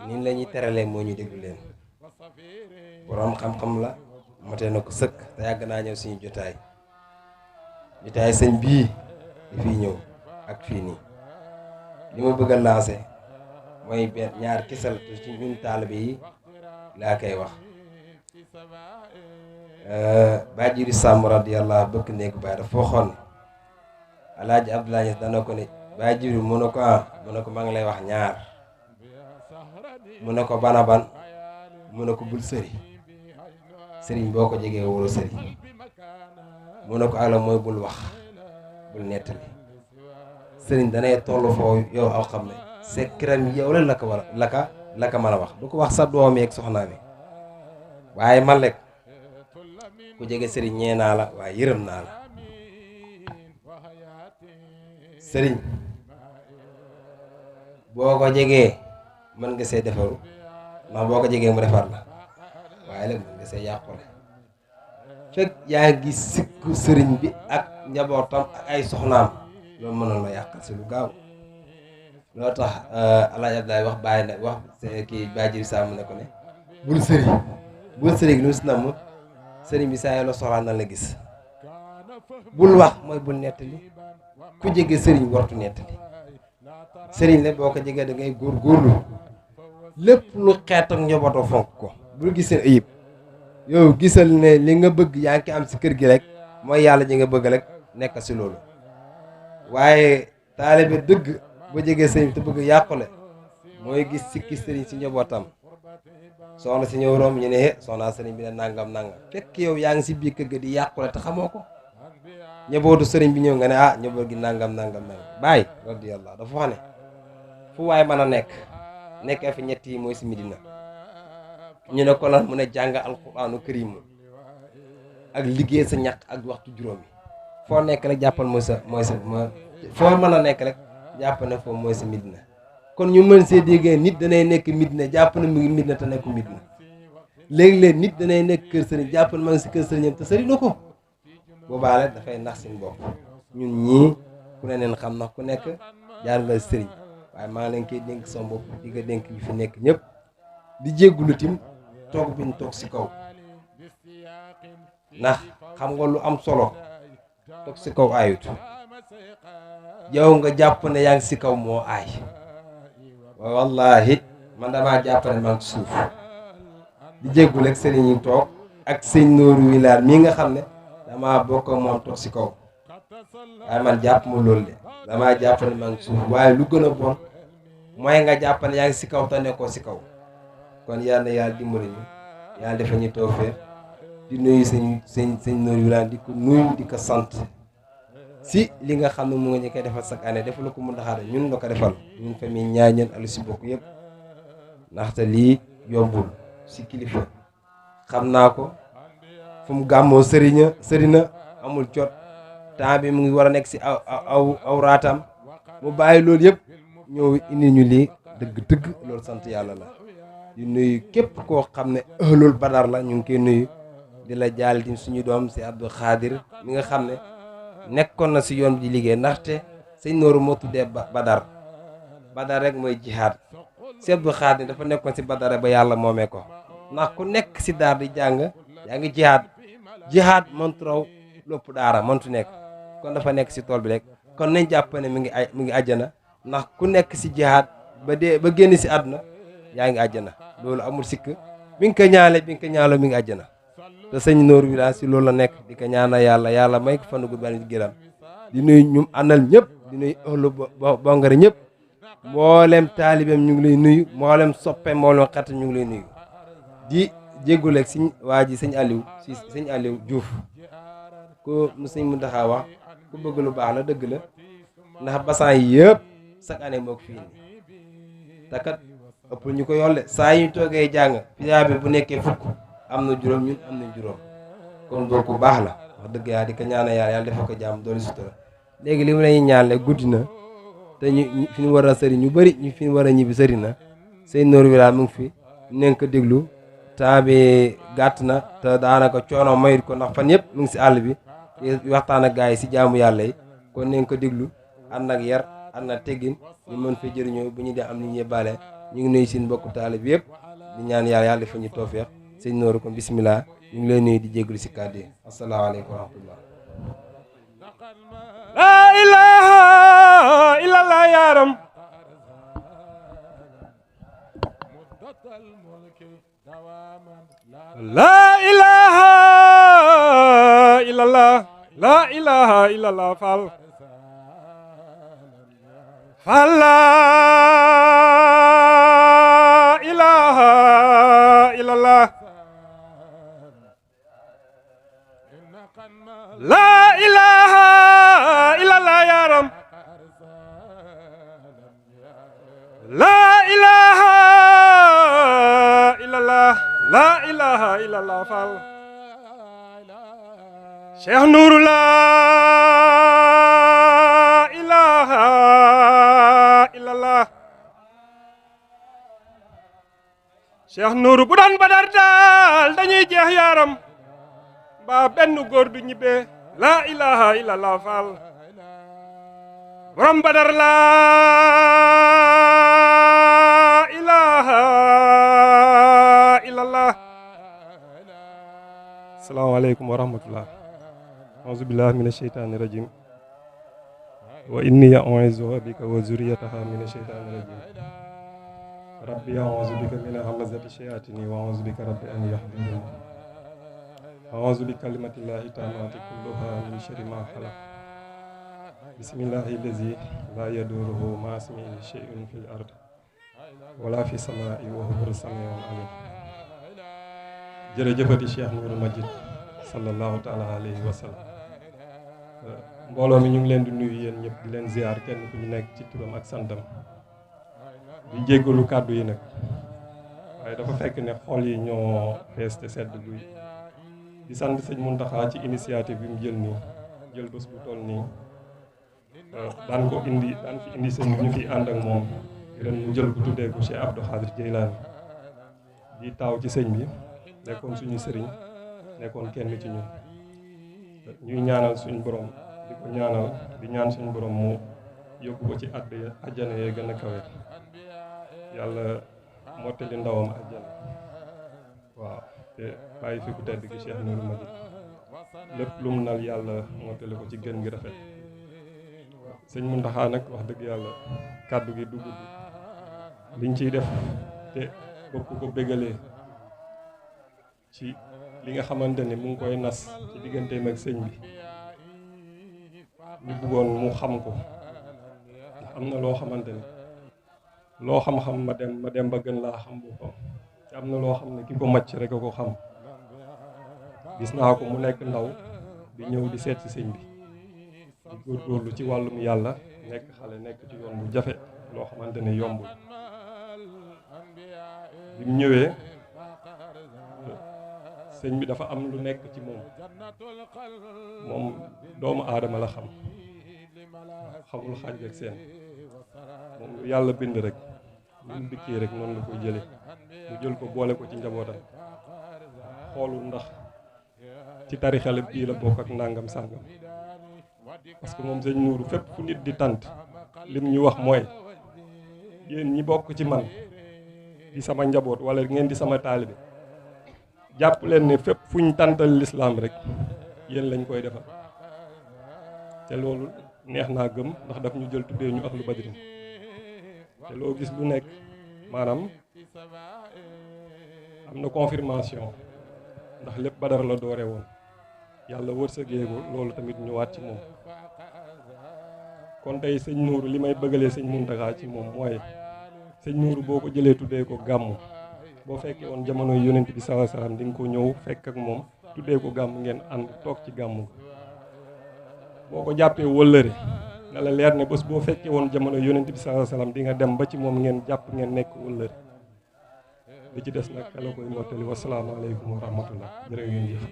Speaker 7: ni la ñuy teralee moo ñu déglu leen borom xam-xam la matee na ko sëkk te yàgg naa ñëw suñu jotaay sëñ bii dafiy ñëw ak fii nii li ma bëgg a lancé mooy benn ñaar kisal ci ñun taalibe yi laa koy wax. Baay Jiiri Sàmm radiyallahu bëkk néegu baay dafa waxoon ne Alaaji Abdoulaye Niass dana ko ne Baay Jiiri mu ne ko mu ne ko maa ngi lay wax ñaar mu ne ko bana ban mu ne ko bul sëriñ boo ko jegee wóolu sëriñ mu ne ko ala mooy bul wax bul nettali sëriñ danay tollu foofu yow aw xam ne sekkiram yow la ko war la ka mën a wax du ko wax sa doom yeeg soxnaa mi waaye man rek ku jege sëriñ ñee naa la waaye yërëm naa la sëriñ boo ko jegee mën nga see defaru ndax boo ko jegee mu defar la waaye nag mën nga see yàqule fekk yaa ngi sikku sëriñ bi ak njabootam ak ay soxnaam loolu mënoon la yàqal si lu gaaw loo tax Alaaji Abdoulaye wax bàyyi na wax kii Baay Jiiri Sàmm ne ko ne bul sëriñ lu si namm sëriñ bi saa yoo la soxlaa na la gis bul wax mooy bul nettali ku jege sëriñ wartu nettali sëriñ la boo ko jegee da ngay góorgóorlu lépp lu xeet ak njabooto fonk ko bul gis seen ayib yow gisal ne li nga bëgg yaa ngi am si kër gi rek mooy yàlla ji nga bëgg rek nekk si loolu waaye taalibe dëgg bu jegee sëriñ te bëgg yàqule mooy gis sikki sëriñ si njabootam soxna si ñëw romb ñu ne soxna sëriñ bi ne nangam fekk yow yaa ngi si biir kër ga di yàqule te xamoo ko ñebootu sëriñ bi ñëw nga ne ñeboot gi nangam bàyyi radiyallahu dafa wax ne fu waay mën a nekk fi ñett yi mooy si Medina ñu ne ko lan mu ne jàng alquraanu karim ak liggéey sa ñaq ak waxtu juróom yi foo nekk rek jàppal foo mën a nekk rek jàpp ne foofu mooy si Medina kon ñu mën see déggee nit danay nekk Medina jàpp na mu ngi Medina te nekku Medina léegi-léeg nit danay nekk kër sëriñ jàpp na ma ngi si kër sëriñam te sëriñ na ko boobaa rek dafay nax seen bopp ñun ñii ku ne neen xam na ku nekk jaar nga sëriñ waaye maa ngi leen koy dénk sama bopp di nga dénk ñu fi nekk ñëpp di jéggulu tim toog bi ñu toog si kaw ndax xam nga lu am solo toog si kaw aayut yow nga jàpp ne yaa ngi si kaw moo aay wallahi man damaa jàpp ne maa ngi suuf di jéggul ak sëriñ yi toog ak sëñ Nooru Wilaar mii nga xam ne damaa bokk ak moom toog si kaw waaye man jàpp ma loolu de damaa jàpp ne maa ngi suuf waaye lu gën a bon mooy nga jàpp ne yaa ngi si kaw te nekkoo si kaw kon yal na yàlla dimbali ñu yàlla dafa ñu tawfeex di nuyu sëñ Nooru Wilaar di ko nuyu di ko sant si li nga xam ne mu nga ñu koy defal chaque année defal ko mu ndaxaare ñun la ko defal ñun famille ñaañeen alu si bokk yëpp ndaxte lii yombul si kilifa xam naa ko fu mu gàmmoo sërina amul jot temps bi mu ngi war a nekk si aw raatam mu bàyyi loolu yëpp ñëw indi ñu lii dëgg loolu sant yàlla la di nuyu képp koo xam ne ëhlul badar la ñu ngi koy nuyu di la jaal di suñu doom si Abdou Khadir mi nga xam ne nekkoon na si yoon bi di liggéey ndaxte sëñ Nooru moo tuddee badar rek mooy jihaad si Abdou Khadir dafa nekkoon si badar ba yàlla moomee ko ndax ku nekk si daar di jàng yaa ngi jihaad mëntu raw lopp daara mëntu nekk kon dafa nekk si tool bi rek kon nañ jàpp ne mi ngi àjjana ndax ku nekk si jihaad ba génn si àdduna yaa ngi àjjana loolu amul sikk bi nga ko ñaale mi ngi àjjana te sëñ Nooru Wilaar si loolu la nekk di ko ñaanal yàlla may ko fan gu bari gëram di nuyu ñum àndal ñëpp di nuyu ëllu bongare ñëpp mboolem taalibeem ñu ngi lay nuyu mboolem soppe mboolem xat ñu ngi lay nuyu di jéggul ak siñ waa ji sëñ Aliou Diouf ko mu sëñ Mountakha wax ku bëgg lu baax la dëgg la ndax basan yi yëpp chaque année moo ko fii nii takat ëpp ñu ko yolle saa yi ñu toogee jàng fiyaa bi bu nekkee fukk am na juróom ñun am nañ juróom kon boo ku baax la wax dëgg yàlla di ko ñaanal yàlla defal ko jàmm doolu sutura léegi li mu lañuy ñaan le guddi na te ñu fi ñu war a sëri ñu bëri ñu fi ñu war a ñibbi sëri na sëñ Nooru Wilaar mu ngi fi nañ ko déglu temps bi gàtt na te daanaka coono mayut ko ndax fan yëpp mu ngi si àll bi waxtaan ak gars yi si jaamu yàlla yi kon nañ ko déglu ànd ak yar ànd ak teggin ñu mën fi jëriñoo bu ñu dee am ni ñu yebbaale ñu ngi nuyu seen mbokku taalib yëpp di ñaan yàlla defal ñu tawfeex sëñ Nooru kon bismillah ñu ngi lay nuyu di jégalu si kàddu yi asalaamaaleykum wa rahmatullah
Speaker 8: laa ilaaha illallah yaaram لا إله إلا الله لا إله إلا الله فلا إله إلا الله لا إله إلا الله يا رب لا إله إلا الله لا إله إلا الله فال شيخ نور لا إله إلا الله شيخ نور بدان بدar daal dañuy jeex yaram ba benn góor du ñibbe la ilaha illa allah fal borom badar la ilaha illa allah. Assalamu alaykum wa rahmatullah. A'udzu billahi minash shaitanir rajim. Wa inni a'udzu bika wa zurriyyataha minash shaitanir rajim. Rabbi a'udzu bika min hamazati shayatin wa a'udzu bika rabbi an yahdurun. A'udzu bi kalimatillahi tammati kulluha min sharri ma khalaq. Bismillahi allazi la yaduruhu ma ismihi shay'un fil ard wala fi samaa'i wa huwa as-sami'ul 'alim. Jërëjëfati Cheikh Nourou Majid sallallahu ta'ala alayhi wa sallam. Mbooloo mi ñu ngi leen di nuyu yéen ñëpp di leen ziar kenn ku ñu nekk ci turam ak santam di jéggalu kàddu yi nag waaye dafa fekk ne xol yi ñoo fees te sedd guy. Di sant sëñ Mountakha ci initiative bi mu jël nii jël bés bu toll nii daan fi indi sëñ bi ñu fi ànd ak moom ren mu jël ko tuddee ko Cheikh Abdou Khadir Jeylaani di taaw ci sëñ bi nekkoon suñu sëriñ nekkoon kenn ci ñun ñuy ñaanal suñu borom di ko ñaanal di ñaan suñu borom mu yóbbu ko ci àjjana yee gën a kawe yàlla mottali ndawam àjjana waaw te bàyyi fi ku tedd gi Cheikh Nourou Majid lépp lu mu nal yàlla mottali ko ci gën gi rafet. Sëñ Mountakha nag wax dëgg yàlla kàddu gi du gudd liñ ciy def te bokk ko bégalee ci li nga xamante ni mu ngi koy nas ci digganteem ak sëñ bi ñu bëggoon mu xam ko ndax am na loo xamante ni loo xam-xam ma dem ba gën laa xam boppam te am na loo xam ne ki ko màcc rek a ko xam. Gis naa ko mu nekk ndaw di ñëw di seet si sëñ bi di góorgóorlu ci wàllum yàlla nekk xale nekk ci yoon bu jafe loo xamante ne yombul. Bi mu ñëwee sëñ bi dafa am lu nekk ci moom doomu aadama la xam xamul xaaj ak seen moom lu yàlla bind rek lu mu dikkee rek noonu la koy jële mu jël ko boole ko ci njabootam xoolul ndax ci tarixale bii la bokk ak nangam sàngam parce que moom sëñ Nourou fépp fu nit di tant lim ñu wax mooy yéen ñi bokk ci man di sama njaboot wala ngeen di sama taalibe jàpp leen ne fépp fu ñu tàntal lislaam rek yéen lañ koy defal te loolu neex naa gëm ndax daf ñu jël tuddee ñu ahlu badrin te loo gis lu nekk maanaam am na confirmation ndax lépp Badar la doore woon yàlla wërsëgeegu loolu tamit ñëwaat ci moom. Kon tey sëñ Nourou li may bëggalee sëñ Mountakha ci moom mooy sëñ Nourou boo ko jëlee tuddee ko gàmmu boo fekkee woon jamono yonent bi sallallahu alayhi wasallam di nga ko ñëw fekk ak moom tuddee ko gàmmu ngeen ànd toog ci gàmmu boo ko jàppee wëllëre na la leer ne bés boo fekkee woon jamono yonent bi sallallahu alayhi wasallam di nga dem ba ci moom ngeen jàpp ngeen nekk wëllëre li ci des nag xel koy mottali wasalaamaaleykum wa rahmatullah jërë ngeen jëf.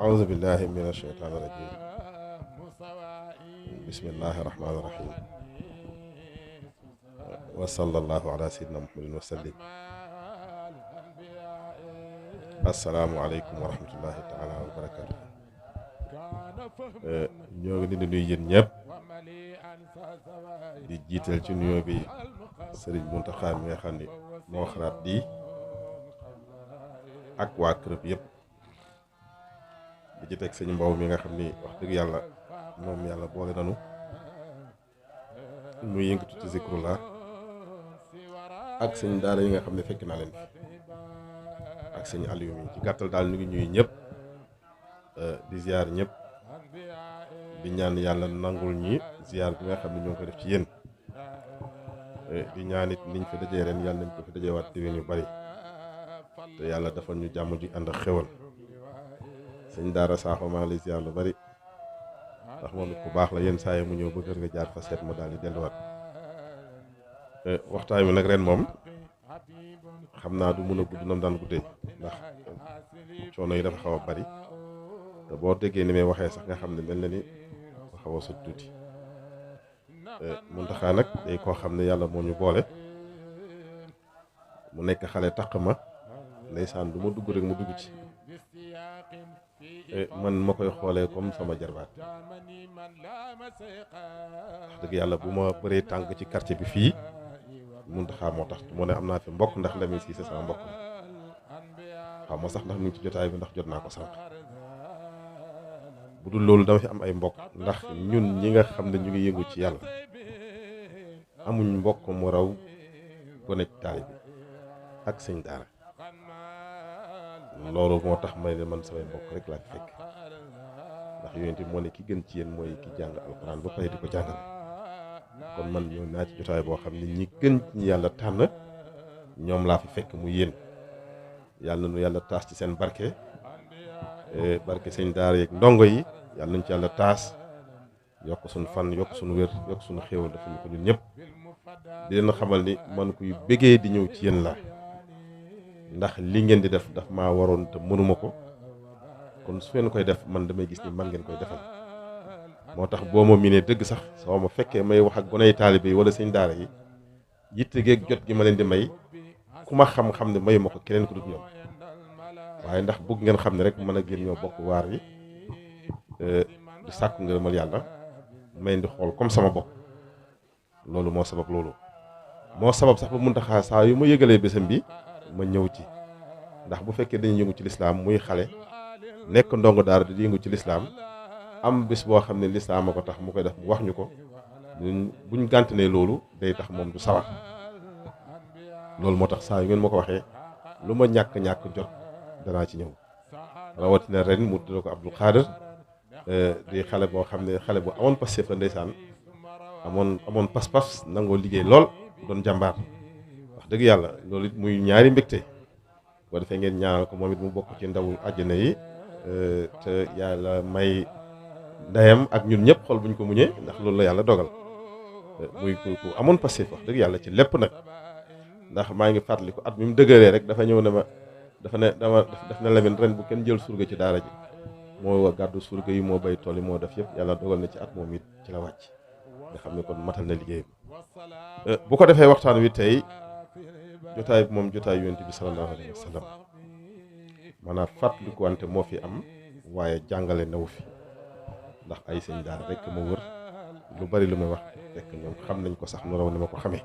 Speaker 9: أعوذ بالله من الشيطان الرجيم بسم الله الرحمن الرحيم وصلى الله على سيدنا محمد وسلم السلام عليكم ورحمة الله تعالى وبركاته ñoo ngi leen di nuyu yéen ñëpp di jiital ci nuyoo bi Serigne Mountakha mi nga xam ne moo xalaat di ak waa kër yëpp di ci teg sëñ Mbow mi nga xam ni wax dëgg yàlla moom yàlla boole nanu muy yëngatu ci zikrullah ak sëñ daara yi nga xam ne fekk naa leen fi ak sëñ Aliou mi ci gàttal daal ñu ngi ñuy ñëpp di ziar ñëpp di ñaan yàlla nangul ñi ziar bi nga xam ne ñoo ngi ko def ci yéen di ñaan it niñ fi dajee ren yàlla nañ ko fi dajeewaat déwén yu bari te yàlla defal ñu jàmm ji ànd ak xewal sëñ daara Sakho maa ngi lay ziar lu bari ndax moom it ku baax la yenn saa yi mu ñëw ba kër nga jaar fa seet ma daal di delluwaat waxtaan wi nag ren moom xam naa du mun a gudd nam daan guddee ndax coono yi dafa xaw a bari te boo déggee ni may waxee sax nga xam ne mel na ni ko xaw a sot tuuti mountakha nag day koo xam ne yàlla moo ñu boole mu nekk xale taq ma ndeysaan du ma dugg rek mu dugg ci man ma koy xoolee comme sama jarbaat wax dëgg yàlla bu ma bëree tànk ci quartier bi fii mountakha moo tax moo ne am naa fi mbokk ndax Lamine Cissé sama mbokk xaw ma sax ndax mu ngi ci jotaay bi ndax jot naa ko sànq bu dul loolu dama fi am ay mbokk ndax ñun ñi nga xam ne ñu ngi yëngu ci yàlla amuñ mbokk mu raw gone taalibe bi ak sëñ daara loolu moo tax may ne man samay mbokk rek laa fi fekk ndax yonent bi moo ne ki gën ci yéen mooy ki jàng alxuraan ba pare di ko jàngale kon man ñëw naa ci jotaay boo xam ne ñi gën ñi yàlla tànn ñoom laa fi fekk mu yéen yàlla nu yàlla taas ci seen barke barke sëñ daara yeeg ndongo yi yàlla nañ ci yàlla taas yokk suñu fan yokk suñu wér yokk suñu xéewal dafa ñu ko ñun ñëpp di leen xamal ni man kuy bëggee di ñëw ci yéen la ndax li ngeen di def daf maa waroon te mënuma ko kon su ngeen koy def man damay gis ni man ngeen koy defal moo tax boo ma miinee dëgg sax soo ma fekkee may wax ak goney taalibe yi wala sëñ daara yi yitte geeg jot gi ma leen di may ku ma xam-xam ne mayu ma ko keneen ku dut ñoom waaye ndax bëgg ngeen xam ne rek mën a génn ñoo bokk waar yi di sàkku ngërëmal yàlla may di xool comme sama bopp loolu moo sabab loolu moo sabab sax ba Mountakha saa yu ma yëgalee bésam bi ma ñëw ci ndax bu fekkee dañuy yëngu ci lislaam muy xale nekk ndongo daara di yëngu ci lislaam am bés boo xam ne lislaam a ko tax mu koy def mu wax ñu ko buñ gàntanee loolu day tax moom du sawar loolu moo tax saa yu ngeen ma ko waxee lu ma ñàkk jot danaa ci ñëw rawatina ren mu tudd ko Abdou Khader di xale boo xam ne xale bu amoon passif la ndeysaan amoon pas-pas nangoo liggéey lool doon jàmbaar wax dëgg yàlla loolu it muy ñaari mbégte boo defee ngeen ñaanal ko moom it mu bokk ci ndawu àjjana yi te yàlla may ndeyam ak ñun ñëpp xol buñ ko muñee ndax loolu la yàlla dogal muy ku amoon passif wax dëgg yàlla ci lépp nag ndax maa ngi fàttali ko at mi mu dëgëree rek dafa ñëw ne ma daf ne Lamine ren bu kenn jël surga ci daara ji moo gàddu surga yi moo bay tool yi moo def yëpp yàlla dogal na ci at moom it ci la wàcc nga xam ne kon matal na liggéeyam bu ko defee waxtaan wi tey jotaay bi moom jotaay yonent bi sallallahu alayhi wa sallam maanaam fàttaliku wante moo fi am waaye jàngale newu fi ndax ay sëñ daara rek ma wër lu bari lu may wax fekk ñoom xam nañ ko sax nu raw ni ma ko xamee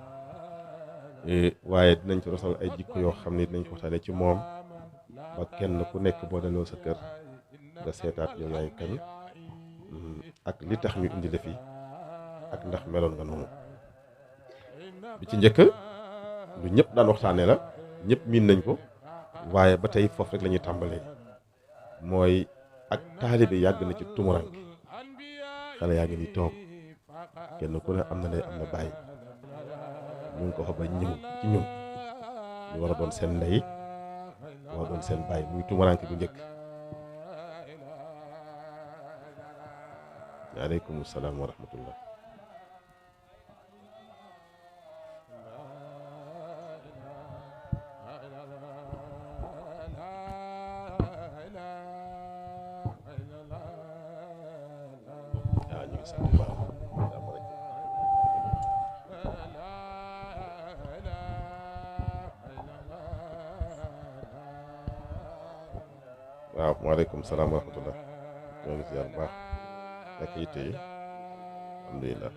Speaker 9: waaye dinañ ci rosal ay jikko yoo xam ne dinañ ko waxtaanee ci moom ba kenn ku nekk boo delloo sa kër nga seetaat yow yaay kañ ak li tax ñu indi la fi ak ndax meloon nga noonu bi ci njëkk lu ñëpp daan waxtaanee la ñëpp miin nañ ko waaye ba tey foofu rek la ñuy tàmbalee mooy ak taalibe yàgg na ci tumuranke xale yaa ngi ni toog kenn ku ne am na ndey am na bàyyi ñu ngi ko fa ba ñëw ci ñun ñu war a doon seen ndey war a doon seen bàyyi muy tumuranke bu njëkk. waaleykum salaam wa rahmatullah. waaw waaleykum salaam wa rahmatullah. ñoo ngi ziar bu baax ak yitte yi alhamdulilah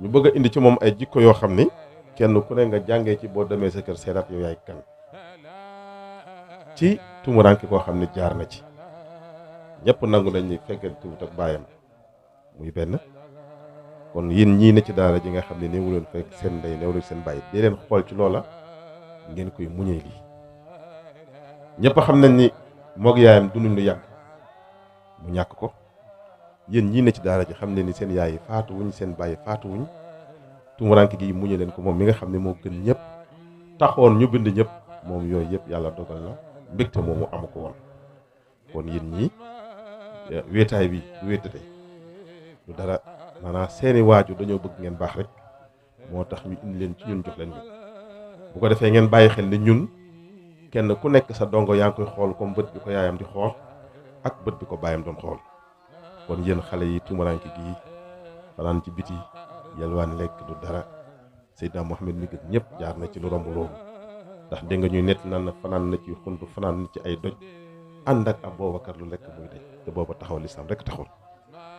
Speaker 9: ñu bëgg a indi ci moom ay jikko yoo xam ni kenn ku ne nga jàngee ci boo demee sa kër seetaat yow yaay kan ci tumuranke koo xam ne jaar na ci ñëpp nangu nañ ni fekkente wut ak baayam muy benn. kon yéen ñii ne ci daara ji nga xam ne néewu leen fekk seen ndey néewu leen seen bàyyi dee leen xool ci loola ngeen koy muñee lii ñëpp xam nañ ni moog yaayam dunuñ lu yàgg mu ñàkk ko yéen ñii ne ci daara ji xam ne ni seen yaay yi faatuwuñ seen bàyyi faatuwuñ tumuraanke gi muñee leen ko moom mi nga xam ne moo gën ñëpp taxoon ñu bind ñëpp moom yooyu yëpp yàlla dogal na mbégte moomu amu ko woon kon yéen ñii wéetaay bi du wéetate du dara maanaam seeni waajur dañoo bëgg ngeen baax rek moo tax ñu indi leen ci ñun jox leen ñu bu ko defee ngeen bàyyi xel ni ñun kenn ku nekk sa dongo yaa ngi koy xool comme bët bi ko yaayam di xool ak bët bi ko baayam doon xool kon yéen xale yi tumuraanke gi fanaan ci biti yalwaan lekk du dara Seydina Muhammad mi gën ñëpp jaar na ci lu romb loolu ndax dégg nga ñuy nett naan na fanaan na ci xuntu fanaan na ci ay doj ànd ak Abubakar lu lekk muy daj te booba taxaw lislaam rek taxaw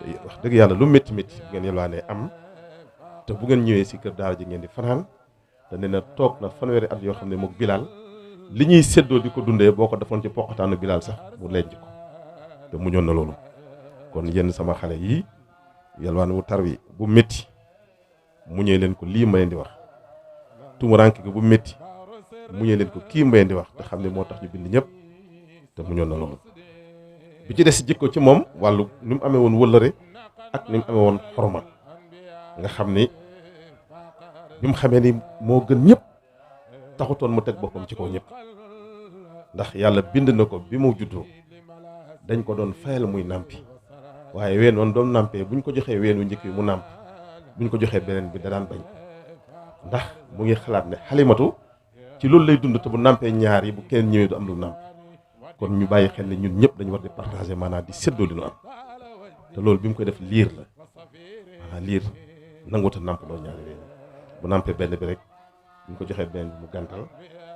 Speaker 9: te wax dëgg yàlla lu métti métti bu ngeen yalwaanee am te bu ngeen ñëwee si kër daara ji ngeen di fanaan te nee na toog na fanweeri at yoo xam ne mook Bilaal li ñuy séddoo di ko dundee boo ko defoon ci poqataanu Bilaal sax mu lenj ko te muñoon na loolu kon yéen sama xale yi yalwaan wu tar wi bu métti muñee leen ko lii ma leen di wax tumuraanke gi bu métti muñee leen ko kii ma leen di wax te xam ne moo tax ñu bind ñëpp te muñoon na loolu bi ci des jikko ci moom wàllu ni mu amee woon wëllëre ak ni mu amee woon xorma nga xam ni bi mu xamee ni moo gën ñëpp taxutoon mu teg boppam ci kaw ñëpp ndax yàlla bind na ko bi mu juddoo dañ ko doon fayal muy nàmpi waaye ween woon doon nàmpee buñ ko joxee weenu njëkk yi mu nàmp buñ ko joxee beneen bi da daan bañ ndax mu ngi xalaat ne xalimatu ci loolu lay dund te bu nàmpee ñaar yi bu kenn ñëwee du am lu nàmp kon ñu bàyyi xel ne ñun ñëpp dañu war di partager maanaam di séddoo li ñu am te loolu bi mu koy def liir la maanaam liir nanguta nàmp loolu ñaari ween bu nàmpee benn bi rek buñ ko joxee benn bi mu gàntal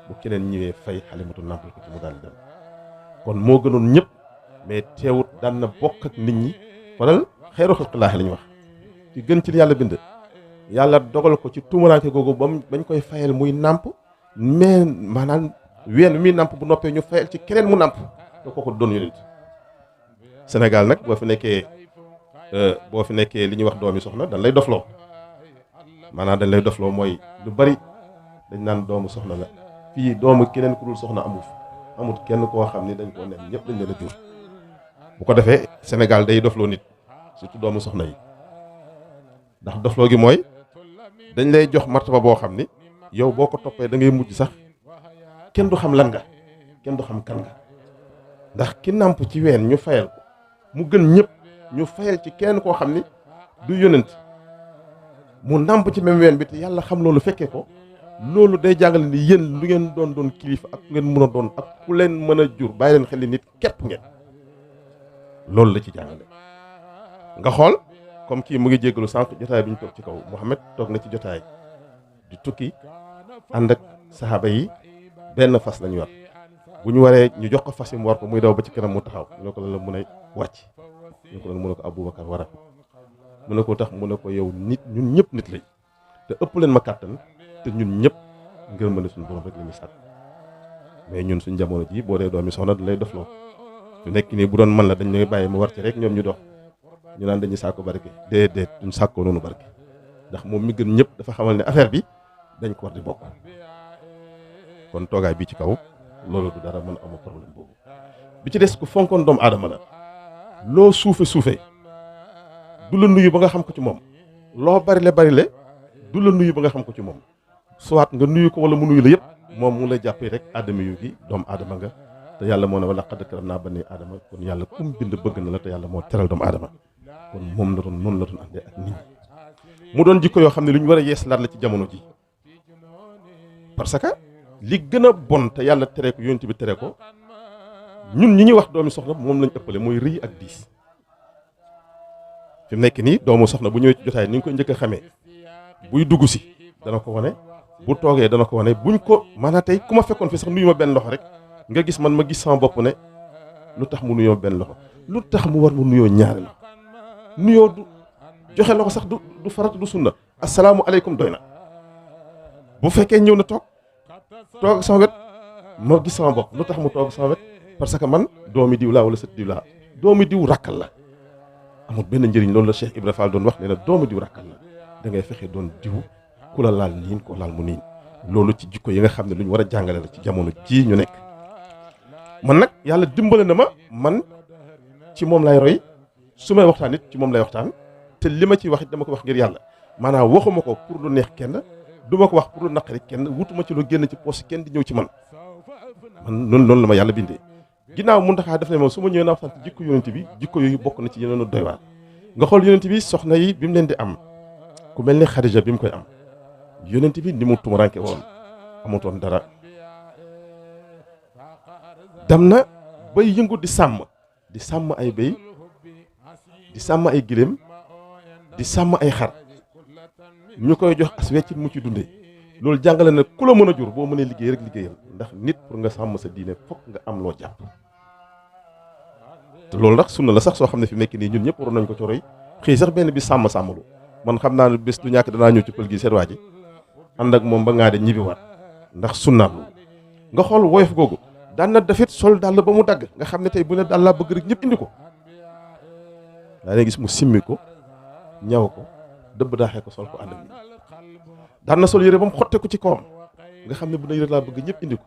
Speaker 9: bu keneen ñëwee fay xalimatu nàmpal ko ci mu daal di dem kon moo gënoon ñëpp mais teewut daan na bokk ak nit ñi xoolal xeeru xalqilaahi la ñu wax ci gën ci yàlla bind yàlla dogal ko ci tumuraanke googu bañ koy fayal muy nàmp mais maanaam ween mi nàmp bu noppee ñu fayal ci keneen mu nàmp te kooku doon yonent Sénégal nag boo fi nekkee li ñuy wax doomi soxna dañ lay dofloo maanaam dañ lay dofloo mooy lu bari dañ naan doomu soxna la fii doomu keneen ku dul soxna amul kenn koo xam ni dañ koo nen ñëpp dañ leen a jur bu ko defee Sénégal day dofloo nit surtout doomu soxna yi ndax dofloo gi mooy dañ lay jox martaba boo xam ni yow boo ko toppee da ngay mujj sax kenn du xam lan nga kenn du xam kan nga ndax ki nàmp ci ween ñu fayal ko mu gën ñëpp ñu fayal ci kenn koo xam ni du yonent mu nàmp ci même ween bi te yàlla xam loolu fekkee ko loolu day jàngale ni yéen lu ngeen doon kilifa ak ngeen mën a doon ak ku leen mën a jur bàyyi leen xel ni nit képp ngeen loolu la ci jàngale nga xool comme kii mu ngi jéggalu sànq jotaay bi ñu toog ci kaw Mouhamed toog na ci jotaay di tukki ànd ak saxaaba yi benn fas lañu war bu ñu waree ñu jox ko fas yi mu war ko muy daw ba ci kanam mu taxaw ñu ne ko lan la mun a wàcc ñu ko lan mu ne ko Aboubacar war a mu ne ko tax mu ne ko yow nit ñun ñëpp nit lañ te ëpp leen ma kàttan te ñun ñëpp ngir mën a suñu borom rek la ñuy sàkk mais ñun suñ jamono ji boo dee doomi soxna da lay dofloo su nekk nii bu doon man la dañ ñooy bàyyi mu war ci rek ñoom ñu dox ñu naan dañuy sàkku barke déedéet duñ sàkkoo noonu barke ndax moom mi gën ñëpp dafa xamal ne affaire bi dañ ko war di bokk kon toogaay bi ci kaw loolu du dara mën a am problème boobu bi ci des ku fonkoon doomu aadama la loo suufe du la nuyu ba nga xam ko ci moom loo barile du la nuyu ba nga xam ko ci moom soit nga nuyu ko wala mu nuyu la yëpp moom mu lay jàppee rek aadama yu gi doomu aadama nga te yàlla moo ne wa laqad karamnaa banii aadama kon yàlla kum bind bëgg na la te yàlla moo teral doomu aadama kon moom la doon noonu la doon àndee ak nit ñi mu doon jikko yoo xam ne lu ñu war a yeeslaat la ci jamono ji parce que li gën a bon te yàlla tere ko yonent bi tere ko ñun ñi ñuy wax doomi soxna moom lañ ëppale mooy rëy ak diis fi mu nekk nii doomu soxna bu ñëwee ci jotaay ni nga koy njëkk a xamee buy dugg si dana ko wane bu toogee dana ko wane buñ ko maanaam tey ku ma fekkoon fi sax nuyu ma benn loxo rek nga gis man ma gis sama bopp ne lu tax mu nuyoo benn loxo lu tax mu war mu nuyoo ñaari loxo nuyoo du joxe loxo sax du farata du sunna asalaamualeykum doy na bu fekkee ñëw na toog sama wet ma gis sama bopp lu tax mu toog sama wet parce que man doomi diw laa wala sët diw laa doomi diw rakkal la amul benn njëriñ. loolu la Cheikh Ibra Fall doon wax ne la doomi diw rakkal la da ngay fexe doon diw ku la laal niin ko laal mu niin. loolu ci jikko yi nga xam ne lu ñu war a jàngale la ci jamono jii ñu nekk. man nag yàlla dimbale na ma man ci moom lay roy su may waxtaan it ci moom lay waxtaan te li ma ciy wax it dama ko wax ngir yàlla maanaam waxuma ko pour lu neex kenn du ma ko wax pour lu naqari kenn wutuma ci lu génn ci poos kenn di ñëw ci man noonu la ma yàlla bindee. ginnaaw mountakha def ne moom su ma ñëwee naa waxtaan ci jikko yonent bi jikko yooyu bokk na ci yeneen doy waar. nga xool yonent bi soxna yi bi mu leen di am ku mel ne Xadija bi mu koy am yonent bi ni mu tumuranke woon amutoon dara dem na bay yëngu di sàmm ay béy di sàmm ay giléem di sàmm ay xar ñu koy jox as weccit mu ci dundee. loolu jàngale na ku la mën a jur boo mënee liggéey rek liggéeyal ndax nit pour nga sàmm sa diine fokk nga am loo jàpp. te loolu nag sunna la sax soo xam ne fi nekk nii ñun ñëpp waroon nañ ko ci roy xëy sax benn bi sàmmlu man xam naa ne bés du ñàkk danaa ñëw ci pël gi seet waa ji ànd ak moom ba ngaa de ñibbiwaat ndax sunnaat lu nga xool woyof googu daan na dafit sol dàll ba mu dagg nga xam ne tey bu ne daal laa bëgg rek ñëpp indi ko daa ngay gis mu simmi ko ñaw ko dëbb daaxee ko sol ko ànd ak daan na sol yére ba mu xotte ko ci kawam nga xam ne bu ne yére laa bëgg ñëpp indi ko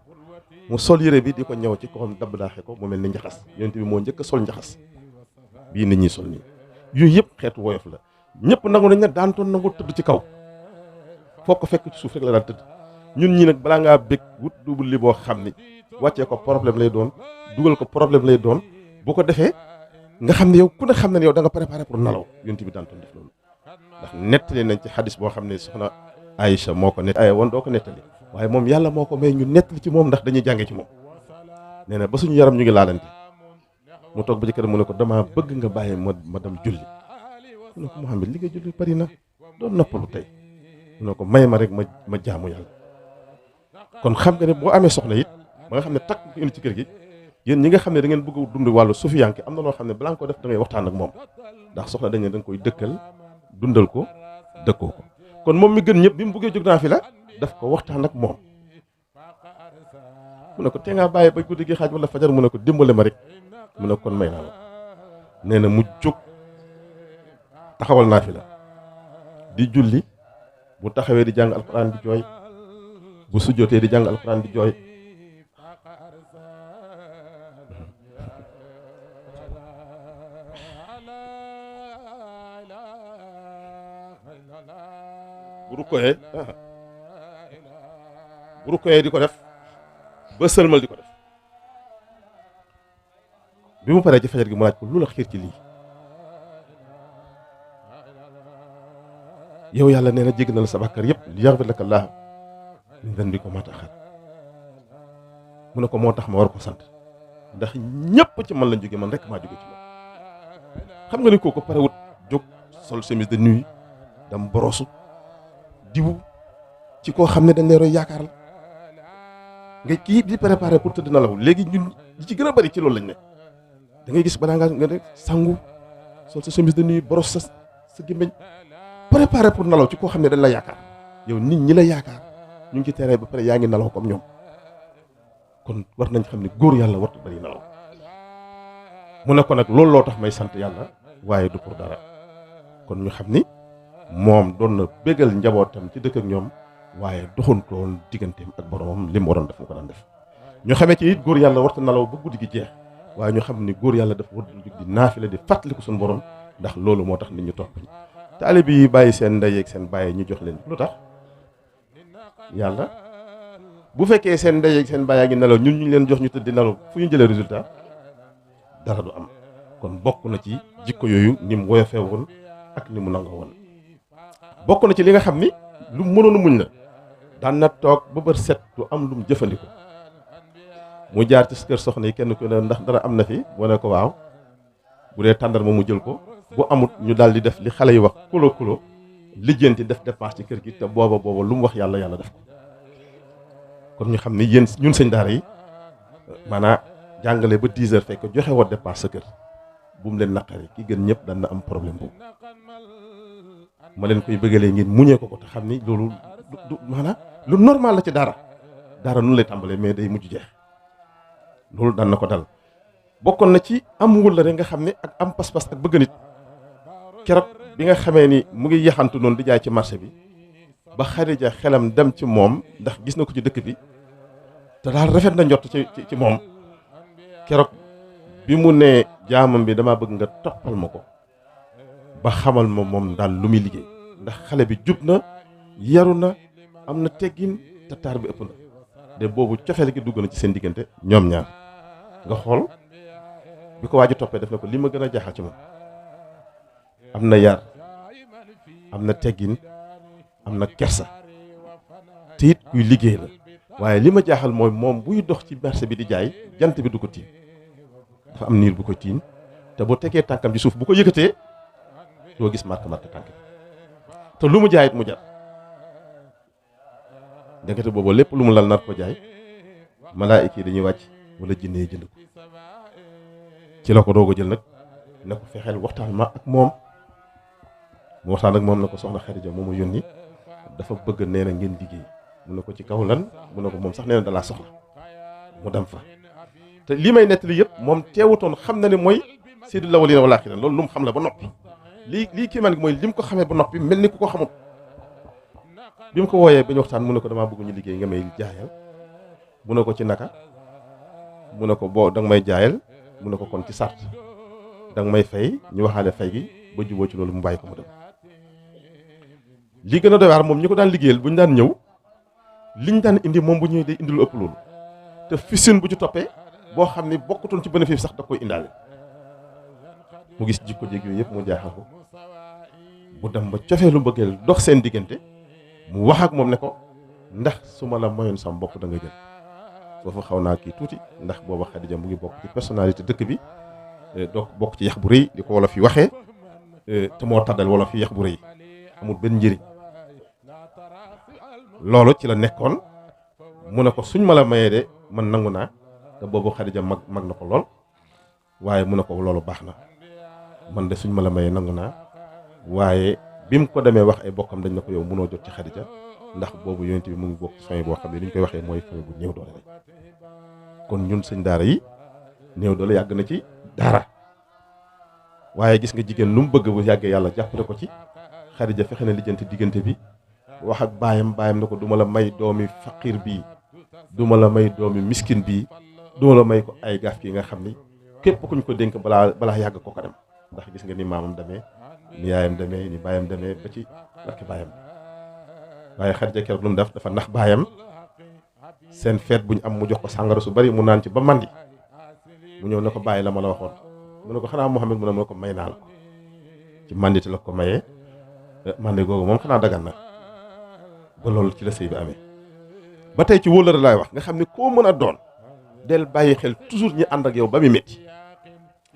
Speaker 9: mu sol yére bi di ko ñaw ci kawam dëbb daaxee ko mu mel ni njaxas yonent bi moo njëkk a sol njaxas bii nit ñi sol nii yooyu yëpp xeetu woyof la ñëpp nangu nañ ne daan toon nangu tëdd ci kaw foo ko fekk ci suuf rek la daan tëdd ñun ñi nag balaa ngaa bég wut double li boo xam ni wàccee ko problème lay doon dugal ko problème lay doon bu ko defee nga xam ne yow ku ne xam ne yow da nga préparé pour nalaw yonent bi daan toon def loolu ndax nettali nañ ci xadis boo xam ne soxna Aïcha moo ko nettali woon doo ko nettali waaye moom yàlla moo ko may ñu nettali ci moom ndax dañuy jànge ci moom nee na ba suñu yaram ñu ngi laalante mu toog ba ci kër mu ne ko dama bëgg nga bàyyi ma dem julli mu ne ko Muhammad li nga julli bari na doon noppalu tey mu ne ko may ma rek ma jaamu yàlla kon xam nga ne boo amee soxna it ba nga xam ne takk ko indi ci kër gi yéen ñi nga xam ne da ngeen bëgg a dund wàllu sufiyanke am na loo xam ne balaa nga ko def da ngay waxtaan ak moom ndax soxna dañ ne da nga koy dëkkal dundal ko dëkkoo ko kon moom mi gën ñëpp bi mu bëggee jóg naa fi la daf ko waxtaan ak moom mu ne ko te ngaa bàyyi ba guddi gi xaaj wala fajar mu ne ko dimbale ma rek mu ne kon may naa la nee na mu jóg taxawal naa fi la di julli bu taxawee di jàng alxuraan di jooy bu sujjootee di jàng alxuraan di jooy bu rukkooyee di ko def ba sëlmal di ko def bi mu paree ci fajar gi mu laaj ko lu la xiir ci lii yow yàlla nee na jégg na la sa bàkkaar yëpp li yaxfir laka llaahu min zanbika maa ta'axxar mu ne ko moo tax ma war ko sant ndax ñëpp ci man lañ jóge man rek maa jóge ci moom xam nga ni kooku parewut jóg sol chemise de nuit dam borosu diwu ci koo xam ne dañ lay roy yaakaar la nga kii di préparé pour tëdd nelaw léegi ñun ñi ci gën a bari ci loolu lañ ne da ngay gis balaa nga ne sangu sol sa chemise de nuit boros sa gémmiñ préparé pour nelaw ci koo xam ne dañ la yaakaar yow nit ñi la yaakaar ñu ngi ci terrain ba pare yaa ngi nelaw comme ñoom kon war nañ xam ne góor yàlla wartu bari nelaw mu ne ko nag loolu loo tax may sant yàlla waaye du pour dara kon ñu xam ni moom doon na bégal njabootam ci dëkk ak ñoom waaye doxantoon digganteem ak boromam li mu waroon def mu ko daan def ñu xamee ci it góor yàlla warta nelaw ba guddi gi jeex waaye ñu xam ni góor yàlla dafa war di jóg di naafila di fàttaliku suñu borom ndax loolu moo tax nit ñu topp ñi taalibe yi bàyyi seen ndey ak seen bàyyi ñu jox leen lu tax yàlla bu fekkee seen ndey ak seen bàyyi ngi nelaw ñun ñu leen jox ñu tëdd di nelaw fu ñu jëlee résultat dara du am kon bokk na ci jikko yooyu ni mu woyofee woon ak ni mu nangoo woon bokk na ci li nga xam ni lu mu mënoon muñ la daan na toog ba bër set du am lu mu jëfandikoo mu jaar ci kër soxna yi kenn ku ne ndax dara am na fi boo ne ko waaw bu dee tàndarma mu jël ko bu amut ñu daal di def li xale yi wax kulo lijjanti def dépense ci kër gi te booba lu mu wax yàlla def ko kon ñu xam ni yéen ñun sëñ daara yi maanaam jàngale ba 10 heures fekk joxe woo dépense sa kër bu mu leen naqari ki gën ñëpp daan na am problème boobu ma leen koy bëggalee ngeen muñee ko te xam ni loolu du maanaam lu normal la ci daara noonu lay tàmbalee mais day mujj jeex loolu daan na ko dal bokkoon na ci am wëllëre nga xam ne ak am pas-pas ak bëgg nit keroog bi nga xamee ni mu ngi yaxantu noonu di jaay ci marché bi ba Xadija xelam dem ci moom ndax gis na ko ci dëkk bi te daal rafet na njott ci moom keroog bi mu ne jaamam bi dama bëgg nga toppal ma ko ba xamal ma moom daal lu muy liggéey ndax xale bi jub na yaru na am na teggin te taar bi ëpp na de boobu cofeel gi dugg na ci seen diggante ñoom ñaar nga xool bi ko waaju toppee def na ko li ma gën a jaaxal ci moom am na yar am na teggin am na kersa te it kuy liggéey la waaye li ma jaaxal mooy moom buy dox ci marché bi di jaay jant bi du ko tiim dafa am niir bu ko tiim te bu tegee tànkam ci suuf bu ko yëkkatee doo gis marque tànk te lu mu jaayit mu jar ndekete boobu lépp lu mu lal nar ko jaay malaayika yi dañuy wàcc wala jinne yi jënd ko ci la ko doog a jël nag ne ko fexeel waxtaan ma ak moom mu waxtaan ak moom na ko soxna Xadija moo ma yónni dafa bëgg nee na ngeen liggéey mu ne ko ci kaw lan mu ne ko moom sax nee na dalaa soxla mu dem fa te li may nettali yëpp moom teewutoon xam na ne mooy sayyidul awwalina wal axirin loolu lu mu xam la ba noppi lii kii man mooy lim ko xamee ba noppi mel ni ku ko xamut bi mu ko wooyee ba ñu waxtaan mu ne ko damaa bëgg ñu liggéey nga may jaayal mu ne ko ci naka mu ne ko boo danga may jaayal mu ne ko kon ci sart danga may fay ñu waxaale fay gi ba juboo ci loolu mu bàyyi ko mu dem li gën a doy waar moom ñi ko daan liggéeyal bu ñu daan ñëw liñ daan indi moom bu ñëwee day indi lu ëpp loolu te fisin bu ci toppee boo xam ne bokkutoon ci bénéfice sax da koy indaale mu gis jikko jéeg yooyu yëpp mu jaaxal ko bu dem ba cofee lu bëggeel dox seen diggante mu wax ak moom ne ko ndax su ma la mayoon sama bopp da nga jël foofu xaw naa kii tuuti ndax booba Xadija mu ngi bokk ci personnalité dëkk bi donc bokk ci yax bu rëy di ko wolof yi waxee te moo taddal wolof yi yax bu rëy amul benn njëriñ loolu ci la nekkoon mu ne ko suñ ma la mayee de man nangu naa te boobu Xadija mag na ko lool waaye mu ne ko loolu baax na man de suñ ma la mayee nangu naa waaye bi mu ko demee wax ay bokkam dañ na ko yow mënoo jot ci Xadija ndax boobu yonent bi mu ngi bokk ci famille boo xam ne li ñu koy waxee mooy famille bu néew doole rek kon ñun sëñ daara yi néew doole yàgg na ci daara waaye gis nga jigéen lu mu bëgg bu yàggee yàlla jàppale ko ci Xadija fexe na lijjanti diggante bi wax ak baayam na ko duma la may doomi faqir bii duma la may doomi miskin bii duma la may ko ay gaaf yi nga xam ni képp kuñ ko dénk balaa yàgg ko dem ndax gis nga ni maamam demee ni yaayam demee ni baayam demee ba ci barke baayam waaye Xadija keroog lu mu def dafa nax baayam seen feet bu ñu am mu jox ko sàngara su bari mu naan ci ba mandi mu ñëw ne ko bàyyi la ma la waxoon mu ne ko xanaa Muhammad mu ne ko may naa la ko ci mandite la ko mayee mandi googu moom xanaa dagan na ba loolu ci la sëy bi amee ba tey ci wóllëre laay wax nga xam ne koo mën a doon del bàyyi xel toujours ñi ànd ak yow ba muy métti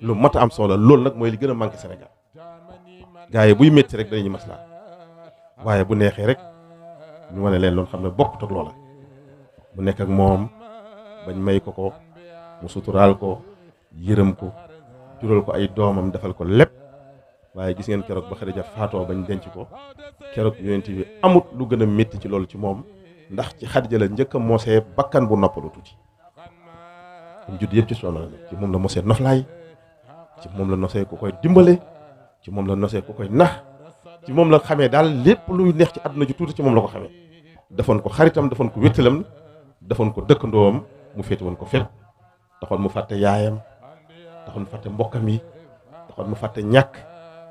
Speaker 9: lu mat a am solo loolu nag mooy li gën a manqué Sénégal gars yi buy métti rek dañuy maslaa waaye bu neexee rek ñu wane leen loolu xam ne bokkut ak loola mu nekk ak moom bañ may ko mu suturaal ko yërëm ko jural ko ay doomam defal ko lépp waaye gis ngeen keroog ba Xadija faatoo bañ denc ko keroog yonent bi amut lu gën a métti ci loolu ci moom ndax ci Xadija la njëkk a mosee bakkan bu noppalu tuuti am judd yëpp ci soxna la ci moom la mosee noflaay ci moom la nosee ku koy dimbale ci moom la nosee ku koy nax ci moom la xamee daal lépp luy neex ci àdduna ji tuuti ci moom la ko xamee defoon ko xaritam defoon ko wéttalam defoon ko dëkkandoom mu féete woon ko fépp taxoon mu fàtte yaayam taxoon mu fàtte mbokkam yi taxoon mu fàtte ñàkk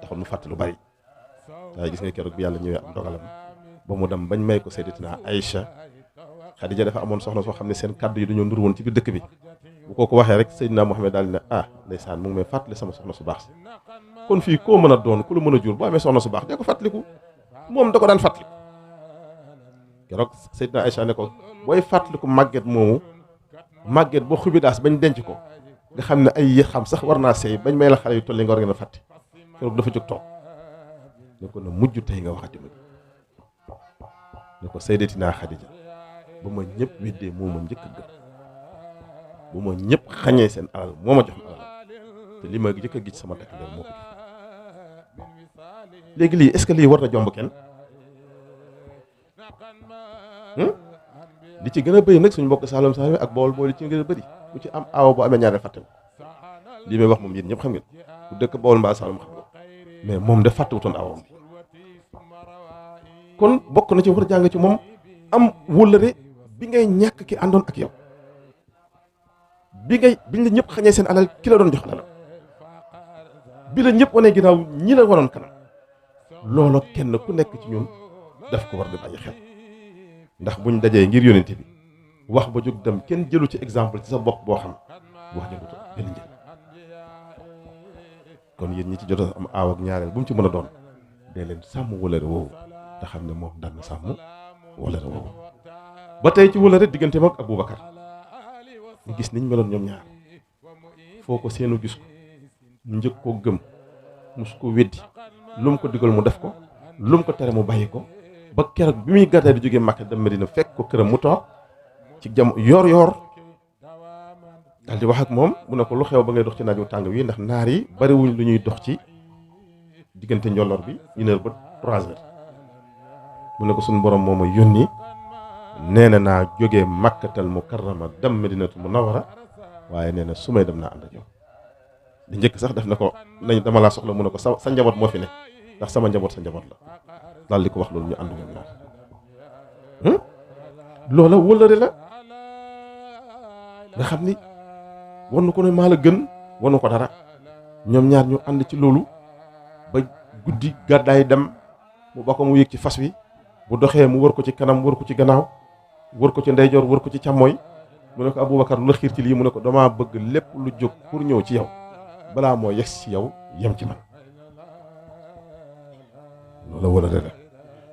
Speaker 9: taxoon mu fàtte lu bari waaye gis nga keroog bi yàlla ñëwee am dogalam ba mu dem bañ may ko Sayyidatina Aïcha Xadija dafa amoon soxna soo xam ne seen kàddu yi dañoo ndur woon ci biir dëkk bi bu ko waxee rek Seydina Muhammad daal ne ndeysaan mu ngi may fàttali sama soxna su baax si kon fii koo mën a doon ku la mën a jur boo amee soxna su baax dee ko fàttaliku moom da ko daan fàttaliku keroog Seydina Aïcha ne ko booy fàttaliku màgget moomu màgget boo xubidaas bañ denc ko nga xam ne ay yéex xam sax war naa seey bañ may la xale yu toll nga war ngeen a fàtte keroog dafa jóg toog ne ko na mujj tey nga waxati ma ne ko Sayyidatina Xadija ba ma ñëpp weddee moo ma njëkk a gëm bu ma ñëpp xañee seen alal moo ma jox alal te li ma njëkk a gis sama takk moo ko jox léegi lii est-ce que lii war na jomb kenn li ci gën a bëri nag suñu mbokk Saloum ak Bawol li ci gën a bëri ku ci am aaw boo amee ñaareel fàtte li may wax moom yéen ñëpp xam ngeen bu dëkk Bawol mbaa Saalum xam nga mais moom de fàttewutoon awam bi kon bokk na ci war a jàng ci moom am wóllëre bi ngay ñàkk ki àndoon ak yow biñ la ñëpp xañee seen alal ki la doon jox alal bi la ñëpp wane ginnaaw ñi la waroon kanam loolu kenn ku nekk ci ñun daf ko war di bàyyi xel ndax buñ dajee ngir yónente bi wax ba jóg dem kenn jëlu ci exemple ci sa bopp boo xam wax jëluto benn njël kon yéen ñi ci jot am aaw ak ñaareel bu mu ci mën a doon dee leen sàmm wëlëre woowu te xam ne moom daan na sàmm wëlëre woowu ba tey ci wëlëre digganteem ak Aboubacar ñu gis niñ meloon ñoom ñaar foo ko seenu gis ko mu njëkk koo gëm mus ko weddi lu mu ko digal mu def ko lu mu ko tere mu bàyyi ko ba keroog bi muy gàddaay di jógee Makka dem Medina fekk ko këram mu toog ci jam yoor daal di wax ak moom mu ne ko lu xew ba ngay dox ci naaj wu tàng wi ndax naar yi bariwuñ lu ñuy dox ci diggante njolloor bi 1 heure ba 3 heures mu ne ko suñu borom moo ma yónni nee na naa jógee Makkatal Mukarrama dem Medinatul Munawwara waaye nee na su may dem naa ànd ak yow di njëkk sax def na ko nañ dama laa soxla mu ne ko sa njaboot moo fi ne ndax sama njaboot sa njaboot la daal di ko wax loolu ñu ànd ñoom ñaar loola wëllëre la nga xam ni war na ko ne maa la gën war na ko dara ñoom ñaar ñu ànd ci loolu ba guddi gàddaay dem mu ba ko mu yéeg ci fas wi bu doxee mu wër ko ci kanam wër ko ci gannaaw wër ko ci ndeyjoor wër ko ci càmmooy mu ne ko Aboubacar lu la xiir ci lii mu ne ko damaa bëgg lépp lu jóg pour ñëw ci yow balaa moo yegg ci yow yem ci man loolu wëllëre la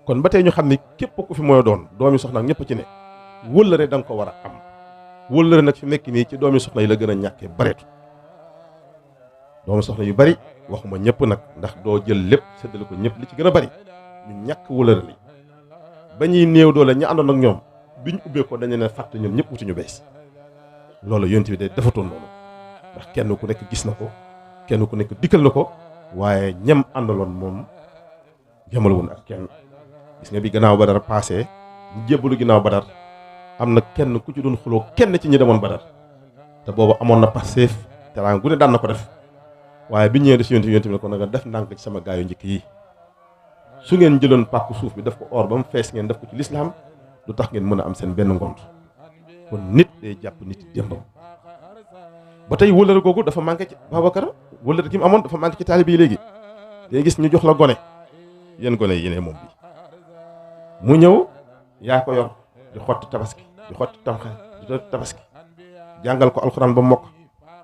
Speaker 9: kon ba tey ñu xam ni képp ku fi mooy doon doomi soxna ñëpp ci ne wëllëre da nga ko war a am wëllëre nag fi nekk nii ci doomi soxna yi la gën a ñàkkee bareetu doomi soxna yu bari waxuma ñëpp nag ndax doo jël lépp séddale ko ñëpp li ci gën a bari ñu ñàkk wëllëre li ba ñuy néew doole ñu àndoon ak ñoom biñ ubbee ko dañu ne fàtte ñoom ñëpp wuti ñu bees loolu yonent bi de defatoon loolu ndax kenn ku nekk gis na ko kenn ku nekk dikkal na ko waaye ñem àndaloon moom jamal woon ak kenn gis nga bi gannaaw Badar passé ñu jébbalu ginnaaw Badar am na kenn ku ci doon xuloo kenn ci ñi demoon Badar te boobu amoon na passeef teraan gu ne daan na ko def waaye bi ñëwee de si yonent bi ne ko nga def ndànk ci sama gaayu njëkk yi su ngeen jëloon pàkku suuf bi def ko or ba mu fees ngeen def ko ci lislaam du tax ngeen mën a am seen benn ngont kon nit day jàpp nit démbam ba tey wëllëre googu dafa manqué ci Babacar wëllëre gi mu amoon dafa manqué ci taalibe yi léegi day gis ñu jox la gone yéen gone yi ne moom bi mu ñëw yaa ko yor di xotti tabaski di xotti tamxarit di xotti tabaski jàngal ko alxuraan ba mokk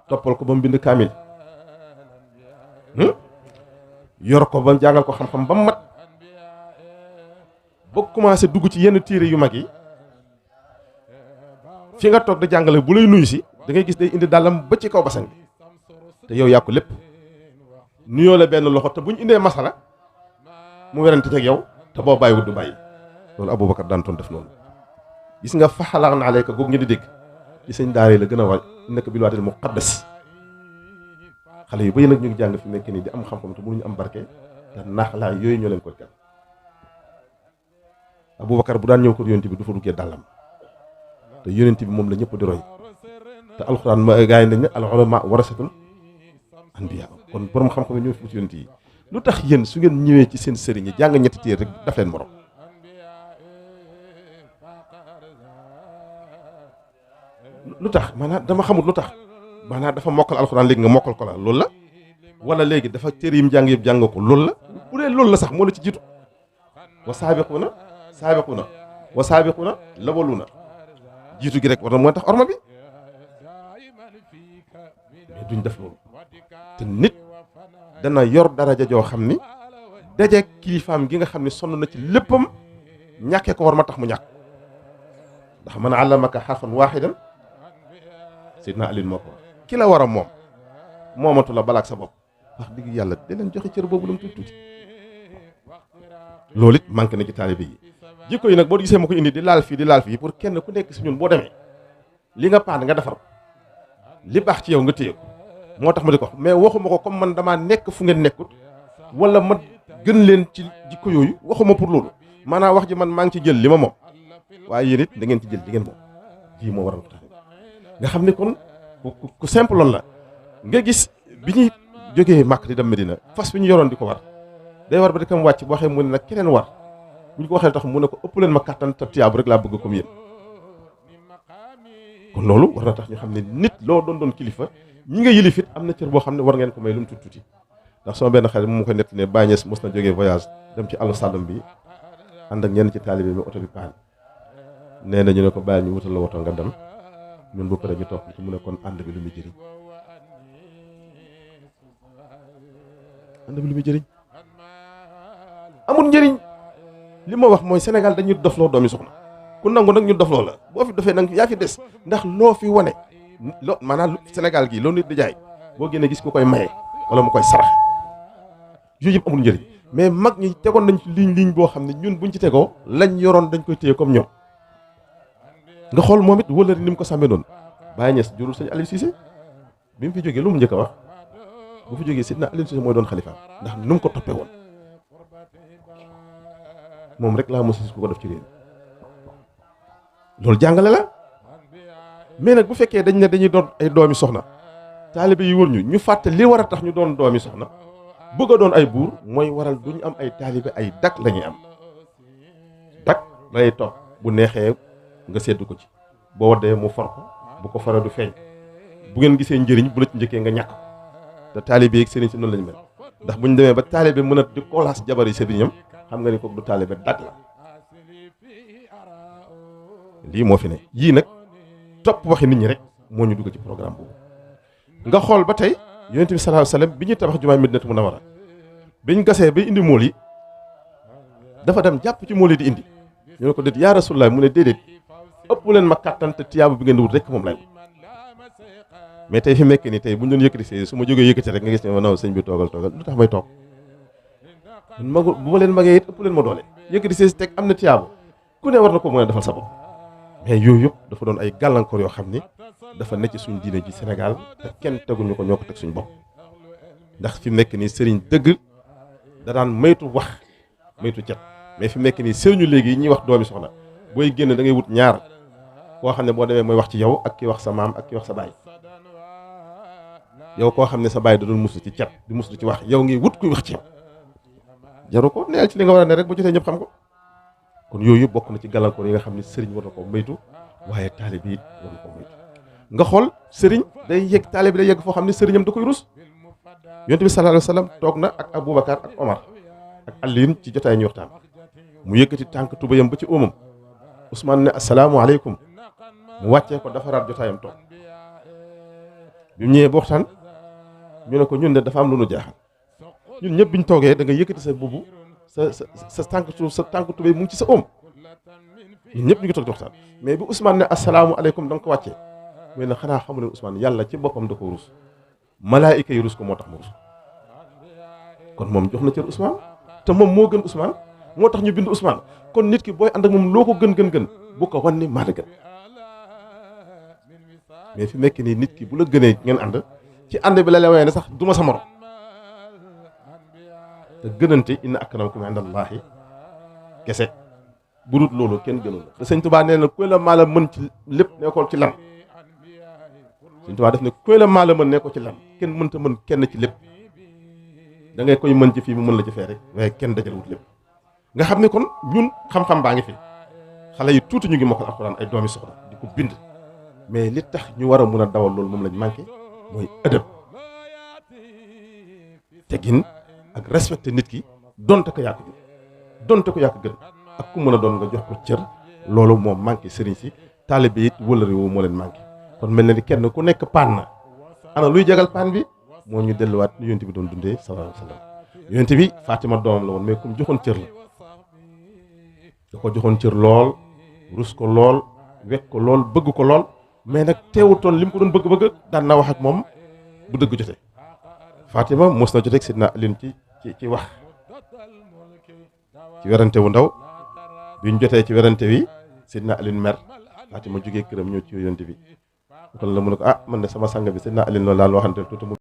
Speaker 9: toppal ko ba mu bind kaamil yor ko ba jàngal ko xam-xam ba mu mat ba commencé dugg ci yenn téere yu mag yi fi nga toog di jàngale bu lay nuyu si da ngay gis day indi dàllam ba ci kaw basan bi te yow yaa ko lépp nuyoo la benn loxo te bu ñu indee masala mu werante ak yow te boo bàyyiwut du bàyyi loolu Aboubacar daan toon def noonu gis nga faxalaan naa lay ko goog ñu di dégg ci sëñ daara yi la gën a war nekk bil waadil muqaddas xale yu bëri nag ñu ngi jàng fi nekk nii di am xam-xam te mënuñu am barke te naax laa yooyu ñoo leen ko kat Aboubacar bu daan ñëw ko yonent bi du fa duggee dàllam te yonent bi moom la ñëpp di roy te alxuraan ma gaa yi nañ ne al ulama warasatul anbiya kon borom xam-xam yi ñoo fi yonent yi lu tax yéen su ngeen ñëwee ci seen sëriñ yi jàng ñetti téere rek daf leen morom lu tax maanaam dama xamul lu tax maanaam dafa mokkal alxuraan léegi nga mokkal ko la loolu la wala léegi dafa téere yi mu jàng yëpp jàng ko loolu la bu dee loolu la sax moo la ci jiitu wa saabiquuna wa saabiquuna lawwaluuna jiitu gi rek war na moo tax orma bi mais duñ def loolu te nit dana yor daraja joo xam ni daje kilifaam gi nga xam ni sonn na ci léppam ñàkkee ko war ma tax mu ñàkk ndax man allamaka xarfan waaxidan Seydina Aliou moo ko wax ki la war a moom moomatu la balaak sa bopp wax dëgg yàlla da leen joxe cër boobu la mu tuuti loolu it manqué na ci taalibe yi jikko yi nag boo gisee ma ko indi di laal fii pour kenn ku nekk si ñun boo demee li nga paan nga defar li baax ci yow nga téye ko moo tax ma di ko wax mais waxuma ko comme man damaa nekk fu ngeen nekkut wala ma gën leen ci jikko yooyu waxuma pour loolu maanaam wax ji man maa ngi ci jël li ma moom waaye yéen it da ngeen ci jël li ngeen moom lii moo waral ko tax nga xam ne kon ku simple loolu la nga gis bi ñuy jógee Màkk di dem Medina fas bi ñu yoroon di ko war day war ba di kam wàcc bu waxee mu ne nag keneen war bu ñu ko waxee tax mu ne ko ëpp leen ma kàttan te tiyaabu rek laa bëgg comme yéen kon loolu war na tax ñu xam ne nit loo doon kilifa ñi nga yilifit am na cër boo xam ne war ngeen ko may lu mu tuuti ndax sama benn xarit mu koy nett ne Baye Niass mos na jógee voyage dem ci àllu sàllam bi ànd ak ñenn ci taalibe mi oto bi paan nee na ñu ne ko bàyyi ñu wutal la woto nga dem ñun bu pare ñu topp ci mu ne kon ànd bi lu muy jëriñ ànd bi lu muy jëriñ amul njëriñ li ma wax mooy Sénégal dañuy dofloo doomi soxna ku nangu nag ñu dofloo la boo fi dofee nag yaa fi des ndax loo fi wane loo maanaam Sénégal gii loo nit di jaay boo génnee gis ku koy maye wala mu koy sarax yooyu yëpp amul njëriñ mais mag ñi tegoon nañ ci ligne boo xam ne ñun buñ ci tegoo lañ yoroon dañ koy téye comme ñoom nga xool moom it wëllëri ni mu ko sàmmee noonu Baye Niass jurul sëñ Aliou Cissé bi mu fi jógee lu mu njëkk a wax bu fi jógee Sidna Aliou Cissé mooy doon xalifa ndax nu mu ko toppee woon moom rek laa mos a gis ku ko def ci réew loolu jàngale la mais nag bu fekkee dañ ne dañuy doon ay doomi soxna taalibe yi wër ñu fàtte li war a tax ñu doon doomi soxna bëgg a doon ay buur mooy waral du ñu am ay taalibe ay dak la ñuy am dak lay topp bu neexee nga seddu ko ci boo waddee mu for ko bu ko faree du feeñ bu ngeen gisee njëriñ bu la ci njëkkee nga ñàkk te taalibe yi ak sëriñ si noonu lañu mel ndax bu ñu demee ba taalibe mën a di kolaas jabar yi sëriñam xam nga ni kooku du taalibe dak la lii moo fi ne yii nag topp waxi nit ñi rek moo ñu dugg ci programme boobu nga xool ba tey yonent bi sallallahu alayhi wasallam bi ñuy tabax jumaay Madinatu Munawwara biñ gasee bay indi mool yi dafa dem jàpp ci mool yi di indi ñu ne ko déet yaa Rasulullah mu ne déedéet ëpp leen ma kàttan te tiyaabu bi ngeen di wut rek moom lay mais tey fi mekkee nii tey bu ñu doon yëkkati see su ma jógee yëkkati rek nga gis ne ma naw sëñ bi toogal lu tax may toog magu bu ma leen magee it ëpp leen ma doole yëkkati see teg am na tiyaabu ku ne war na ko mën a defal sa bopp mais yooyu yëpp dafa doon ay gàllankoor yoo xam ni dafa nekk suñ diine ji Sénégal te kenn teguñu ko ñoo ko teg suñ bopp ndax fi mu nekk nii sëriñ dëgg da daan maytu wax maytu cet mais fi mu nekk nii sëriñu léegi yi ñuy wax doomi soxna booy génn da ngay wut ñaar koo xam ne boo demee mooy wax ci yow ak ki wax sa maam ak ki wax sa baay yow koo xam ne sa baay da doon muslu ci cet di muslu ci wax yow ngi wut kuy wax ci yow jaru ko neel ci li nga war a ne rek bu jotee ñëpp xam ko kon yooyu yëpp bokk na ci gàllankoor yi nga xam ne sëriñ war na ko maytu waaye taalibe yi war na ko maytu nga xool sëriñ day yegg taalibe day yegg foo xam ne sëriñam da koy rus yonent bi sallallahu alayhi wasallam toog na ak Aboubacar ak Omar ak Alioune ci jotaay ñu waxtaan mu yëkkati tànk tubayam ba ci óomam Ousmane ne asalaamaaleykum mu wàccee ko defaraat jotaayam toog bi mu ñëwee ba waxtaan ñu ne ko ñun de dafa am lu nu jaaxal ñun ñëpp biñ toogee da nga yëkkati sa bubu sa tànk tubay mu ngi ci sa óom ñun ñëpp ñu ngi toog di waxtaan mais bi Ousmane ne asalaamaaleykum da nga ko wàccee mais nag xanaa xamu ne Ousmane yàlla ci boppam da ko rus malaayika yi rus ko moo tax mu rus kon moom jox na cër Ousmane te moom moo gën Ousmane moo tax ñu bind Ousmane kon nit ki booy ànd ak moom loo ko gën bu ko wan ni maa la gën mais fi nekk nii nit ki bu la gënee ngeen ànd ci ànd bi la lay wayee ne sax du ma sa morom te gënante inna akramakum indallahi kese bu dul loolu kenn gënul te sëñ Tuubaa nee na kuy la maa la mën ci lépp nekkoon ci lan sëñ Tuubaa def ne kuy la maa la mën nekkoo ci lan kenn mënta mën kenn ci lépp da ngay koy mën ci fii mu mën la ci fee rek waaye kenn dajal wut lépp nga xam ne kon ñun xam-xam baa ngi fi xale yi tuuti ñu ngi mokkal alxuraan ay doomi soxna di ko bind mais li tax ñu war a mun a dawal loolu moom lañ manqué mooy ëdëb teggin ak respecté nit ki donte ko yaa ko jur donte ko yaa ko gën ak ku mën a doon nga jox ko cër loolu moo manqué sëriñ si taalibe it wëllëre woo moo leen manqué kon mel na ni kenn ku nekk paan na ana luy jagal paan bi moo ñu delluwaat ni yonent bi doon dundee sallallahu alayhi wa sallam yonent bi Fatima doomam la woon mais comme joxoon cër la da ko joxoon cër lool rus ko lool wekk ko lool bëgg ko lool mais nag teewutoon li mu ko doon bëgg-bëgg daan na wax ak moom bu dëgg jotee Fatima mos na jotee ak Sidna Alioune ci wax ci werante wu ndaw bi ñu jotee ci werante wi Sidna Alioune mer Fatima jógee këram ñëw ci yonent bi kon la mu ne ko man de sama sang bi Sidna Alioune loolu daal waxante tuuti